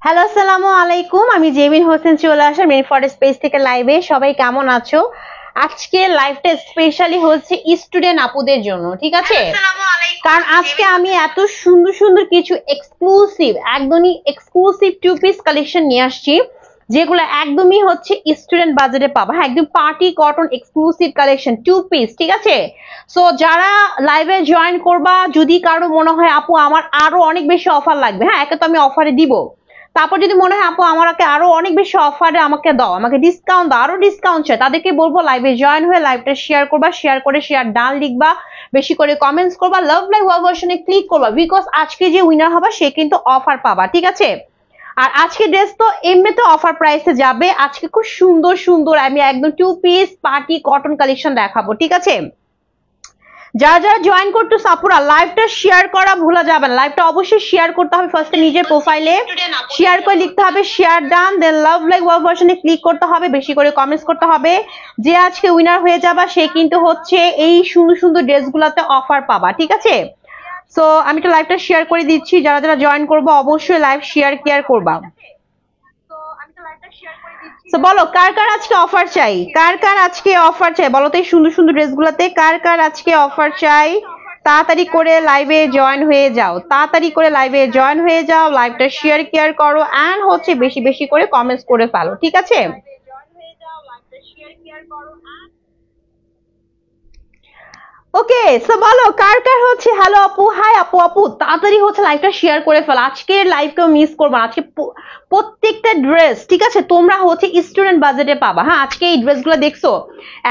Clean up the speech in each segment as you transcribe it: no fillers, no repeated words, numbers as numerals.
Hello আসসালামু আলাইকুম, আমি জেমিন হোসেন চলে আসা মেন ফরেস্ট পেজ থেকে লাইভে। সবাই কেমন আছো? আজকে লাইভটা স্পেশালি হচ্ছে স্টুডেন্ট আপুদের জন্য, ঠিক আছে? কারণ আজকে আমি এত সুন্দর সুন্দর কিছু এক্সক্লুসিভ, একদমই এক্সক্লুসিভ টু পিস কালেকশন নিয়ে আসছি, যেগুলো একদমই হচ্ছে স্টুডেন্ট বাজেটে পাবা। হ্যাঁ, একদম party cotton exclusive collection two piece, ঠিক আছে? সো যারা লাইভে জয়েন করবা, যদি কারো মনে হয় আপু আমার আরো অনেক বেশি অফার লাগবে, হ্যাঁ একে তো আমি অফারে দিব, তারপর যদি মনে হয় আপু আমাকে আরো অনেক বেশি অফারে আমাকে দাও, আমাকে ডিসকাউন্ট দাও, আরো ডিসকাউন্ট চাই, তাদেরকে বলবো লাইভে জয়েন হয়ে লাইভটা শেয়ার করবা, শেয়ার করে শেয়ার ডান লিখবা, বেশি করে কমেন্টস করবা, লাভ লাইভ ওয়াও ভার্সনে ক্লিক করবা, বিকজ আজকে যে উইনার হবে সে কিন্তু অফার পাবা, ঠিক আছে? আর আজকে ড্রেস তো এমনিতে অফার প্রাইসে যাবে। আজকে খুব সুন্দর সুন্দর আমি একদম two piece party cotton collection দেখাবো, ঠিক আছে? যারা যারা জয়েন করতে আপুরা লাইভটা শেয়ার করা ভুলা যাবে না, লাইভটা অবশ্যই শেয়ার করতে হবে। ফার্স্টে নিজের প্রোফাইলে শেয়ার করে লিখতে হবে শেয়ার ডান, দেন লাভ লাইক ওয়াও ভার্সনে ক্লিক করতে হবে, বেশি করে কমেন্টস করতে হবে। যে আজকে উইনার হয়ে যাবা সে কিন্তু হচ্ছে এই সুন্দর সুন্দর ড্রেসগুলোতে অফার পাবা, ঠিক আছে? সো আমি তো লাইভটা শেয়ার করে দিচ্ছি, যারা যারা জয়েন করবো অবশ্যই লাইভ শেয়ার কেয়ার করবা। তো বলো কার কার আজকে অফার চাই, কার কার আজকে অফার চাই বলো তো, এই সুন্দর সুন্দর ড্রেসগুলোতে কার কার আজকে অফার চাই? তাড়াতাড়ি করে লাইভে জয়েন হয়ে যাও, তাড়াতাড়ি করে লাইভে জয়েন হয়ে যাও, লাইভটা শেয়ার কেয়ার করো এন্ড হচ্ছে বেশি বেশি করে কমেন্টস করে ফেলো, ঠিক আছে? ওকে, সো বলো কার কার হচ্ছে হ্যালো আপু, হাই আপু, আপু তাড়াতাড়ি হচ্ছে লাইভটা শেয়ার করে ফেলো, আজকের লাইভকেও মিস করবো না। আজকে প্রত্যেকটা ড্রেস, ঠিক আছে, তোমরা হচ্ছে স্টুডেন্ট বাজেটে পাবা। হ্যাঁ, আজকে এই ড্রেসগুলো দেখছো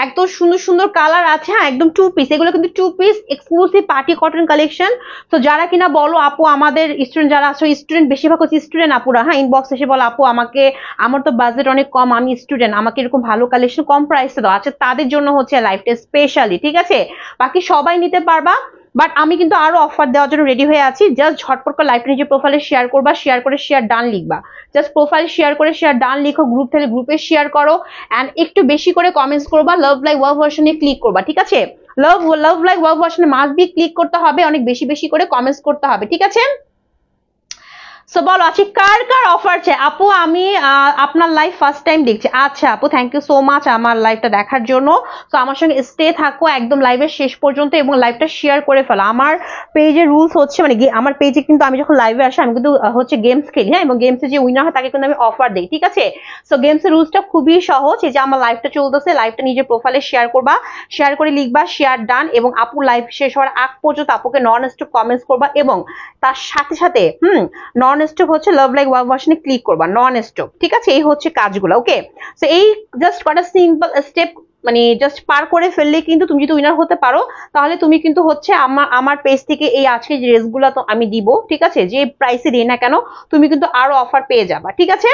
একদম সুন্দর সুন্দর কালার আছে, হ্যাঁ একদম টু পিস, এগুলো কিন্তু two piece exclusive party cotton collection. তো যারা কিনা বলো আপু আমাদের স্টুডেন্ট যারা আছো, স্টুডেন্ট বেশিরভাগ হচ্ছে স্টুডেন্ট আপুরা, হ্যাঁ ইনবক্স এসে বলো আপু আমাকে, আমার তো বাজেট অনেক কম, আমি স্টুডেন্ট, আমাকে এরকম ভালো কালেকশন কম প্রাইসে দাও, আচ্ছা তাদের জন্য হচ্ছে লাইভটা স্পেশালি, ঠিক আছে? বাকি সবাই নিতে পারবা, বাট আমি কিন্তু আরো অফার দেওয়ার জন্য রেডি হয়ে আছি। জাস্ট ঝটপট করে লাইভটা নিজের প্রোফাইলে শেয়ার করবা, শেয়ার করে শেয়ার ডান লিখবা, জাস্ট প্রোফাইল শেয়ার করে শেয়ার ডান লিখো, গ্রুপ থেকে গ্রুপে শেয়ার করো এন্ড একটু বেশি করে কমেন্টস করবা, লাভ লাইক ওয়াও ভার্সনে ক্লিক করবা, ঠিক আছে? লাভ লাইক ওয়াও ভার্সনে মাস্ট বি ক্লিক করতে হবে, অনেক বেশি বেশি করে কমেন্টস করতে হবে, ঠিক আছে? সো বলো আজকে কার কার অফার চাই? আপু আমি আপনার লাইভ ফার্স্ট টাইম দেখছি। আচ্ছা আপু, থ্যাংক ইউ সো মাচ আমার লাইভটা দেখার জন্য। তো আমার সঙ্গে স্টে থাকো একদম লাইভের শেষ পর্যন্ত এবং লাইভটা শেয়ার করে ফেলো। আমার পেজের রুলস হচ্ছে মানে আমার পেজে কিন্তু আমি যখন লাইভে আসি আমি কিন্তু হচ্ছে গেমস খেলি, হ্যাঁ, এবং গেমসে যে উইনার হয় তাকে কিন্তু আমি অফার দিই, ঠিক আছে? সো গেমসের রুলসটা খুবই সহজ, এই যে আমার লাইভটা চলতেছে, লাইভটা নিজের প্রোফাইলে শেয়ার করবা, শেয়ার করে লিখবা শেয়ার ডান, এবং আপুর লাইভ শেষ হওয়ার আগ পর্যন্ত আপুকে নন স্টপ কমেন্টস করবা, এবং তার সাথে সাথে নন স্টপ হচ্ছে লাভ লাইক ওয়াও ভার্সনে ক্লিক করবা, নন স্টপ, ঠিক আছে? এই হচ্ছে কাজগুলো, ওকে? সো এই জাস্ট কটা সিম্পল স্টেপ মানে জাস্ট পার করে ফেললে কিন্তু তুমি যদি উইনার হতে পারো, তাহলে তুমি কিন্তু হচ্ছে আমার পেজ থেকে এই আজকে যে ড্রেসগুলো তো আমি দিব, ঠিক আছে, যে প্রাইসে দিই না কেন তুমি কিন্তু আরো অফার পেয়ে যাবা, ঠিক আছে?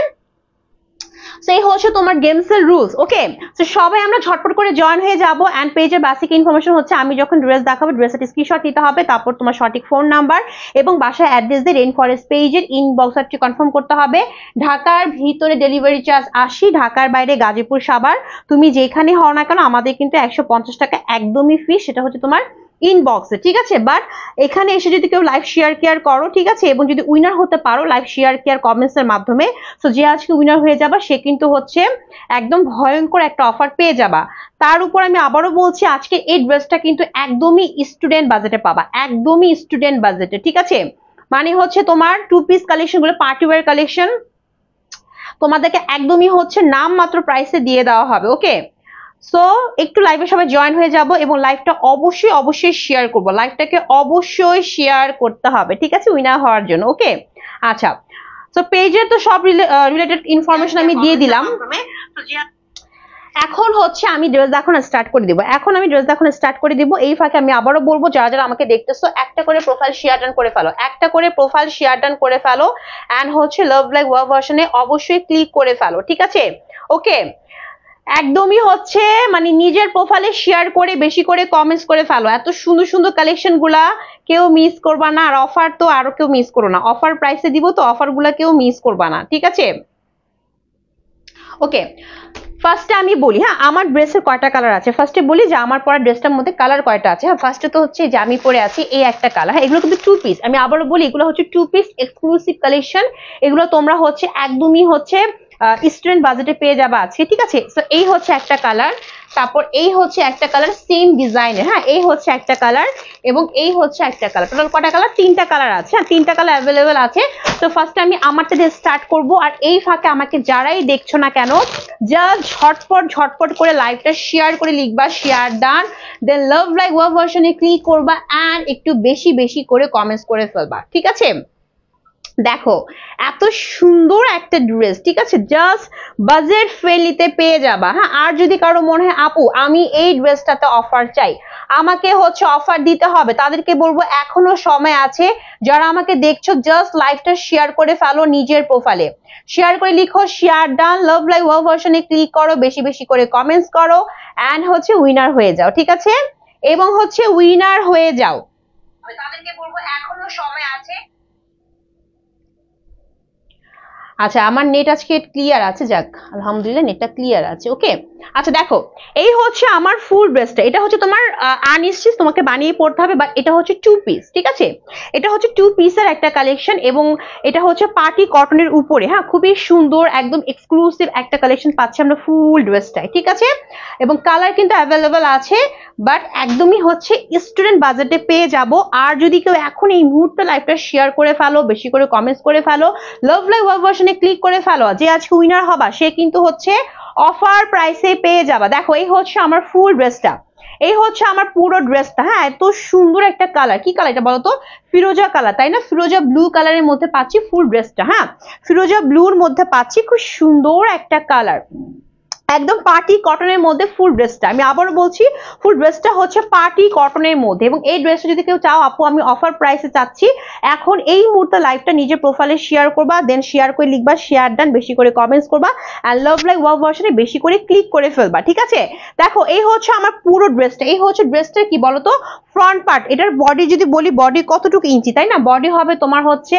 সেই হচ্ছে তোমার গেমস এর রুলস, ওকে? তো সবাই আমরা ঝটপট করে জয়েন হয়ে যাব এন্ড পেজের বেসিক ইনফরমেশন হচ্ছে আমি যখন ড্রেস দেখাবো ড্রেসের স্ক্রিনশট নিতে হবে, তারপর তোমার সঠিক ফোন নাম্বার এবং বাসায় অ্যাড্রেস দিয়ে রেইন ফরেস্ট পেজের ইনবক্সটি কনফার্ম করতে হবে। ঢাকার ভিতরে ডেলিভারি চার্জ 80, ঢাকার বাইরে গাজীপুর সাভার তুমি যেখানে হও না কেন আমাদের কিন্তু 150 টাকা একদমই ফি, সেটা হচ্ছে তোমার ইনবক্সে, ঠিক আছে? বাট এখানে এসে যদি কেউ লাইভ শেয়ার কেয়ার করো, ঠিক আছে, এবং যদি উইনার হতে পারো লাইভ শেয়ার কেয়ার কমেন্টস এর মাধ্যমে, তো যে আজকে উইনার হয়ে যাবা সে কিন্তু হচ্ছে একদম ভয়ঙ্কর একটা অফার পেয়ে যাবা। তার উপর আমি আবারও বলছি আজকে এই ড্রেসটা কিন্তু একদমই স্টুডেন্ট বাজেটে পাবা, একদমই স্টুডেন্ট বাজেটে, ঠিক আছে? মানে হচ্ছে তোমার টু পিস কালেকশন গুলো পার্টি ওয়্যার কালেকশন তোমাদেরকে একদমই হচ্ছে নাম মাত্র প্রাইসে দিয়ে দেওয়া হবে, ওকে? সো একটু লাইভে সবাই জয়েন হয়ে যাব এবং লাইভটা অবশ্যই অবশ্যই শেয়ার করব, লাইভটাকে অবশ্যই শেয়ার করতে হবে, ঠিক আছে, উইনার হওয়ার জন্য, ওকে? আচ্ছা, সো পেজের তো সব রিলেটেড ইনফরমেশন আমি দিয়ে দিলাম। এখন হচ্ছে আমি ড্রেস দেখানো স্টার্ট করে দিব, এখন আমি ড্রেস দেখানো স্টার্ট করে দিব। এই ফাঁকে আমি আবারও বলবো যারা যারা আমাকে দেখতেছো একটা করে প্রোফাইল শেয়ার ডান করে ফেলো, একটা করে প্রোফাইল শেয়ার ডান করে ফেলো এন্ড হচ্ছে লাভ লাইক ওয়াও ভার্সনে অবশ্যই ক্লিক করে ফেলো, ঠিক আছে? ওকে, একদমই হচ্ছে মানে নিজের প্রোফাইলে শেয়ার করে বেশি করে কমেন্টস করে ফেলো, এত সুন্দর সুন্দর কালেকশন গুলা কেউ মিস করবা না। আর অফার তো আরো কেউ মিস করো না, অফার প্রাইসে দিব তো অফার গুলা কেউ মিস করবা না, ঠিক আছে? ওকে, ফার্স্টে আমি বলি, হ্যাঁ আমার ড্রেসের কয়টা কালার আছে, ফার্স্টে বলি যে আমার পরা ড্রেসটার মধ্যে কালার কয়টা আছে। হ্যাঁ ফার্স্টে তো হচ্ছে যে আমি পরে আছি এই একটা কালার, হ্যাঁ এগুলো কিন্তু 2 পিস, আমি আবারও বলি এগুলো হচ্ছে 2 পিস এক্সক্লুসিভ কালেকশন, এগুলো তোমরা হচ্ছে একদমই হচ্ছে স্টুডেন্ট বাজেটে পেয়ে যাবা আজকে, ঠিক আছে। সো এই হচ্ছে একটা কালার, তারপর এই হচ্ছে একটা কালার সেম ডিজাইনের, হ্যাঁ এই হচ্ছে একটা কালার এবং এই হচ্ছে একটা কালার, টোটাল কটা কালার, 3টা কালার আছে, হ্যাঁ 3টা কালার অ্যাভেলেবেল আছে। তো ফার্স্টে আমি আমারটা দিয়ে স্টার্ট করব, আর এই ফাঁকে আমাকে যারাই দেখছো না কেন জাস্ট ঝটপট ঝটপট করে লাইভটা শেয়ার করে লিখবা শেয়ার ডান, দেন লাভ লাইক ওয়াভ ভার্সনে ক্লিক করবা এন্ড একটু বেশি বেশি করে কমেন্টস করে ফেলবা, ঠিক আছে। দেখো এত সুন্দর একটা ড্রেস, ঠিক আছে, জাস্ট বাজেট ফ্রেন্ডলিতে পেয়ে যাবা। হ্যাঁ আর যদি কারো মনে হয় আপু আমি এই ড্রেসটাতে অফার চাই, আমাকে হচ্ছে অফার দিতে হবে, তাদেরকে বলবো এখনো সময় আছে। যারা আমাকে দেখছো জাস্ট লাইভটা শেয়ার করে ফেলো নিজের প্রোফাইলে, শেয়ার করে লিখো শেয়ার ডান, লাভ লাইক ওয়াভ ভার্সনে ক্লিক করো, বেশি বেশি করে কমেন্টস করো এন্ড হচ্ছে উইনার হয়ে যাও, ঠিক আছে, এবং হচ্ছে উইনার হয়ে যাও। আমি তাদেরকে বলবো এখনো সময় আছে। আচ্ছা আমার নেট আজকে ক্লিয়ার আছে, যাক আলহামদুলিল্লাহ নেটটা ক্লিয়ার আছে, ওকে। আচ্ছা দেখো এই হচ্ছে আমার ফুল ড্রেসটা, এটা হচ্ছে তোমার আনস্টিচ, তোমাকে বানিয়ে পড়তে হবে, বাট এটা হচ্ছে 2 পিস, ঠিক আছে, এটা হচ্ছে 2 পিসের একটা কালেকশন এবং এটা হচ্ছে পার্টি কটনের উপরে, হ্যাঁ খুবই সুন্দর একদম এক্সক্লুসিভ একটা কালেকশন পাচ্ছি আমরা ফুল ড্রেসটাই, ঠিক আছে, এবং কালার কিন্তু অ্যাভেলেবেল আছে, বাট একদমই হচ্ছে স্টুডেন্ট বাজেটে পেয়ে যাব। আর যদি কেউ এখন এই মুহূর্তে লাইভটা শেয়ার করে ফেলো, বেশি করে কমেন্টস করে ফেলো, লাভ লাইক ওয়াভ ভার্সনে ক্লিক করে ফেলো, যে আজকে উইনার হবা সে কিন্তু হচ্ছে অফার প্রাইসে পেয়ে যাবা। দেখো এই হচ্ছে আমার ফুল ড্রেসটা, এই হচ্ছে আমার পুরো ড্রেসটা, হ্যাঁ এত সুন্দর একটা কালার, কি কালার এটা বলতো, ফিরোজা কালার, তাই না, ফিরোজা ব্লু কালারের মধ্যে পাচ্ছি ফুল ড্রেসটা, হ্যাঁ ফিরোজা ব্লুর মধ্যে পাচ্ছি, খুব সুন্দর একটা কালার, একদম পার্টি কটনের মধ্যে ফুল ড্রেসটা, আমি আবারও বলছি ফুল ড্রেসটা হচ্ছে পার্টি কটনের মধ্যে, এবং এই ড্রেসটা যদি কেউ চাও আপু আমি অফার প্রাইসে চাচ্ছি, এখন এই মুহূর্তে লাইভটা নিজের প্রোফাইলে শেয়ার করবা, দেন শেয়ার করে লিখবা শেয়ার ডান, বেশি করে কমেন্টস করবা এন্ড লাভ লাইক ওয়াভ ভার্সনে বেশি করে ক্লিক করে ফেলবা, ঠিক আছে। দেখো এই হচ্ছে আমার পুরো ড্রেসটা, এই হচ্ছে ড্রেসটার কি বলতো ফ্রন্ট পার্ট, এটার বডি যদি বলি বডি কতটুকু ইঞ্চি, তাই না, বডি হবে তোমার হচ্ছে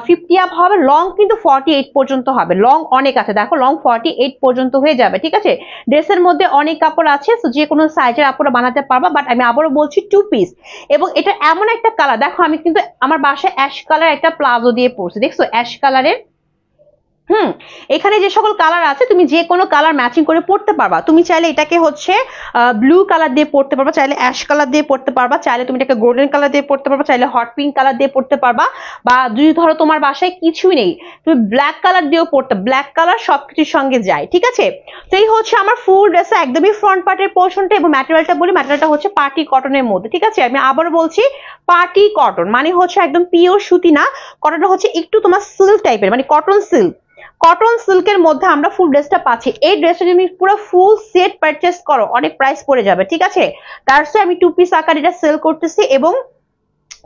50 আপ হবে, লং কিন্তু 48 পর্যন্ত হবে, লং অনেক আছে, দেখো লং 48 পর্যন্ত হয়ে যাবে, ঠিক আছে। ড্রেসের মধ্যে অনেক কাপড় আছে, তো যে কোনো সাইজের কাপড় বানাতে পারবা, বাট আমি আবারও বলছি 2 পিস, এবং এটা এমন একটা কালার, দেখো আমি কিন্তু আমার বাসায় অ্যাশ কালার একটা প্লাজো দিয়ে পরছি, দেখছো অ্যাশ কালারের, এখানে যে সকল কালার আছে তুমি যে কোনো কালার ম্যাচিং করে পড়তে পারবা, তুমি চাইলে এটাকে হচ্ছে ব্লু কালার দিয়ে পড়তে পারবা, চাইলে অ্যাশ কালার দিয়ে পড়তে পারবা, চাইলে তুমি এটাকে গোল্ডেন কালার দিয়ে পড়তে পারবা, চাইলে হট পিঙ্ক কালার দিয়ে পড়তে পারবা, বা যদি ধরো তোমার বাসায় কিছুই নেই তুমি ব্ল্যাক কালার দিয়েও পড়তে, ব্ল্যাক কালার সবকিছুর সঙ্গে যায়, ঠিক আছে। তো এই হচ্ছে আমার ফুল ড্রেস একদমই ফ্রন্ট পার্টের পোর্শনটা, এবং ম্যাটেরিয়ালটা বলি ম্যাটেরিয়ালটা হচ্ছে পার্টি কটনের মধ্যে, ঠিক আছে, আমি আবারও বলছি পার্টি কটন মানে হচ্ছে একদম পিওর সুতি না, কটনটা হচ্ছে একটু তোমার সিল্ক টাইপের, মানে কটন সিল্ক, কটন সিল্কের মধ্যে আমরা ফুল ড্রেসটা পাচ্ছি। এই ড্রেসটা যদি পুরো ফুল সেট পারচেস করো অনেক প্রাইস পড়ে যাবে, ঠিক আছে, তার সাথে আমি 2 পিস আকারে এটা সেল করতেছি, এবং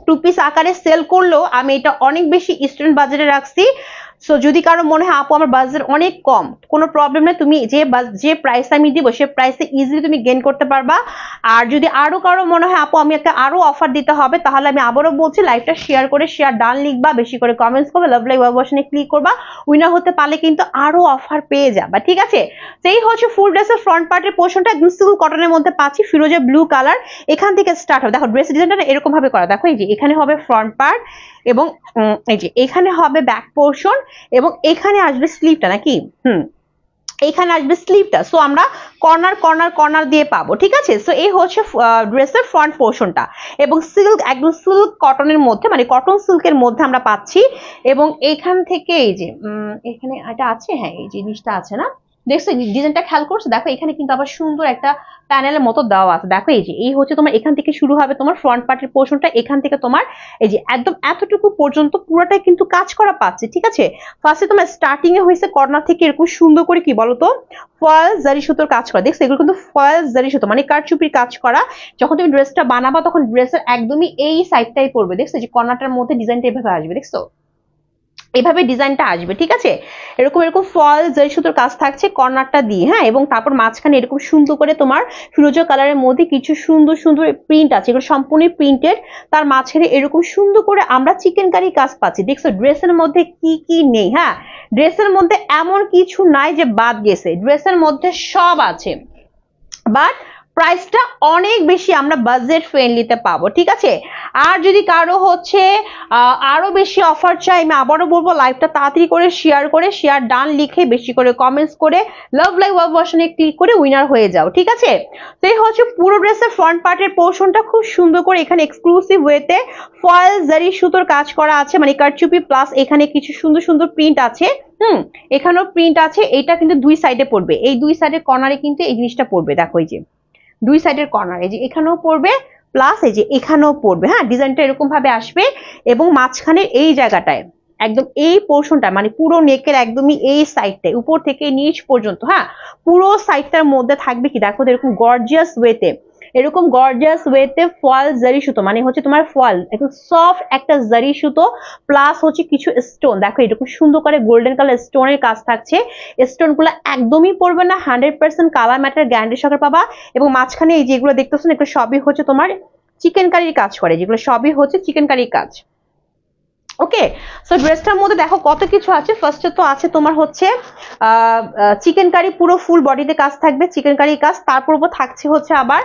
2 পিস আকারে সেল করলেও আমি এটা অনেক বেশি স্টুডেন্ট বাজেটে রাখছি। সো যদি কারো মনে হয় আপু আমার বাজেট অনেক কম, কোনো প্রবলেম নেই, তুমি যে প্রাইস আমি দিব সে প্রাইসে ইজিলি তুমি গেইন করতে পারবা। আর যদি আরো কারো মনে হয় আপু আমি একটা আরো অফার দিতে হবে, তাহলে আমি আবারও বলছি লাইভটা শেয়ার করে শেয়ার ডান লিখবা, বেশি করে কমেন্টস করবে, লাভ লাইক ওয়াভ ভার্সনে ক্লিক করবা, উইনার হতে পারলে কিন্তু আরো অফার পেয়ে যাবা, ঠিক আছে। সেই হচ্ছে ফুল ড্রেসের ফ্রন্ট পার্টের পোর্শনটা একদম সিল্ক কটনের মধ্যে পাচ্ছি, ফিরোজা ব্লু কালার, এখান থেকে স্টার্ট হবে। দেখো ড্রেস ডিজাইনটা এরকম ভাবে করা, দেখো এই যে এখানে হবে ফ্রন্ট পার্ট, এবং এই যে এখানে হবে ব্যাক পোর্শন, এবং এখানে আসবে স্লিভটা, নাকি এইখানে আসবে স্লিভটা, সো আমরা কর্নার কর্নার কর্নার দিয়ে পাবো, ঠিক আছে। সো এই হচ্ছে ড্রেসের ফ্রন্ট পোর্শনটা, এবং সিল্ক একদম সিল্ক কটনের মধ্যে, মানে কটন সিল্কের মধ্যে আমরা পাচ্ছি, এবং এইখান থেকে এই যে এখানে এটা আছে, হ্যাঁ এই জিনিসটা আছে না, দেখছো ডিজাইনটা খেয়াল করছো, দেখো এখানে কিন্তু আবার সুন্দর একটা প্যানেলের মতো দেওয়া আছে, দেখো এই যে এই হচ্ছে তোমার এখান থেকে শুরু হবে তোমার ফ্রন্ট পার্টের পোর্শনটা, এখান থেকে তোমার এই যে একদম এতটুকু পর্যন্ত পুরোটাই কিন্তু কাজ করা পাচ্ছে, ঠিক আছে। ফার্স্টে তোমার স্টার্টিং এ হয়েছে কর্নার থেকে এরকম সুন্দর করে কি বলতো ফয়েল জারি সুতোর কাজ করা, দেখছো এগুলো কিন্তু ফয়েল জারি সুতো মানে কারচুপির কাজ করা, যখন তুমি ড্রেসটা বানাবা তখন ড্রেসের একদমই এই সাইডটাই পড়বে, দেখছো যে কর্নারটার মধ্যে ডিজাইনটা এভাবে আসবে, দেখছো এভাবে ডিজাইনটা আসবে, ঠিক আছে। এরকম এরকম ফল জরি সুতোর কাজ থাকছে কর্নারটা দিয়ে, হ্যাঁ, এবং তারপর মাঝখানে এরকম সুন্দর করে তোমার ফিরোজা কালারের মধ্যে কিছু সুন্দর সুন্দর প্রিন্ট আছে, এগুলো সম্পূর্ণ প্রিন্টেড। তার মাঝখানে এরকম সুন্দর করে আমরা চিকেন কারি কাজ পাচ্ছি। দেখছো ড্রেসের মধ্যে কি কি নেই, হ্যাঁ, ড্রেসের মধ্যে এমন কিছু নাই যে বাদ গেছে, ড্রেসের মধ্যে সব আছে, বাট প্রাইসটা অনেক বেশি আমরা বাজেট ফ্রেন্ডলিতে পাবো, ঠিক আছে। আর যদি কারো হচ্ছে আরো বেশি অফার চাই, আমি আবারও বলবো লাইভটা তাড়াতাড়ি করে শেয়ার ডান লিখে বেশি করে কমেন্টস করে লাভ লাইভ ওয়াব ভার্সনে ক্লিক করে উইনার হয়ে যাও, ঠিক আছে। তো এই হচ্ছে পুরো ড্রেসের ফ্রন্ট পার্টের পোর্শনটা, খুব সুন্দর করে এখানে এক্সক্লুসিভ ওয়েতে ফয়েল জারি সুতোর কাজ করা আছে, মানে কারচুপি প্লাস এখানে কিছু সুন্দর সুন্দর প্রিন্ট আছে। এখানেও প্রিন্ট আছে। এটা কিন্তু দুই সাইডে পড়বে, এই দুই সাইডের কর্নারে কিন্তু এই জিনিসটা পড়বে, দেখো এই যে দুই সাইডের কর্নার, এই যে এখানেও পড়বে প্লাস এই যে এখানেও পড়বে, হ্যাঁ, ডিজাইনটা এরকম ভাবে আসবে। এবং মাঝখানে এই জায়গাটায় একদম এই পোর্শনটা মানে পুরো নেকের একদমই এই সাইডটায় উপর থেকে নিচ পর্যন্ত, হ্যাঁ, পুরো সাইডটার মধ্যে থাকবে কি দেখো এরকম গর্জিয়াস ওয়েতে ফল জারি সুতো, মানে হচ্ছে তোমার ফল একদম সফট একটা জারি সুতো প্লাস হচ্ছে কিছু স্টোন, দেখো এরকম সুন্দর করে গোল্ডেন কালার স্টোনের কাজ থাকছে। স্টোন গুলো একদমই পড়বে না, 100% কালার ম্যাটার গ্যারান্টি সহকারে পাবা। এবং মাঝখানে এই যেগুলো দেখতেছো না, এগুলো সবই হচ্ছে তোমার চিকেন কারির কাজ করে, যেগুলো সবই হচ্ছে চিকেন কারির কাজ। ওকে, সো ড্রেসটার মধ্যে দেখো কত কিছু আছে। ফার্স্টে তো আছে তোমার হচ্ছে চিকেন কারি, পুরো ফুল বডিতে কাজ থাকবে চিকেন কারি কাজ, তারপর উপর থাকছে হচ্ছে আবার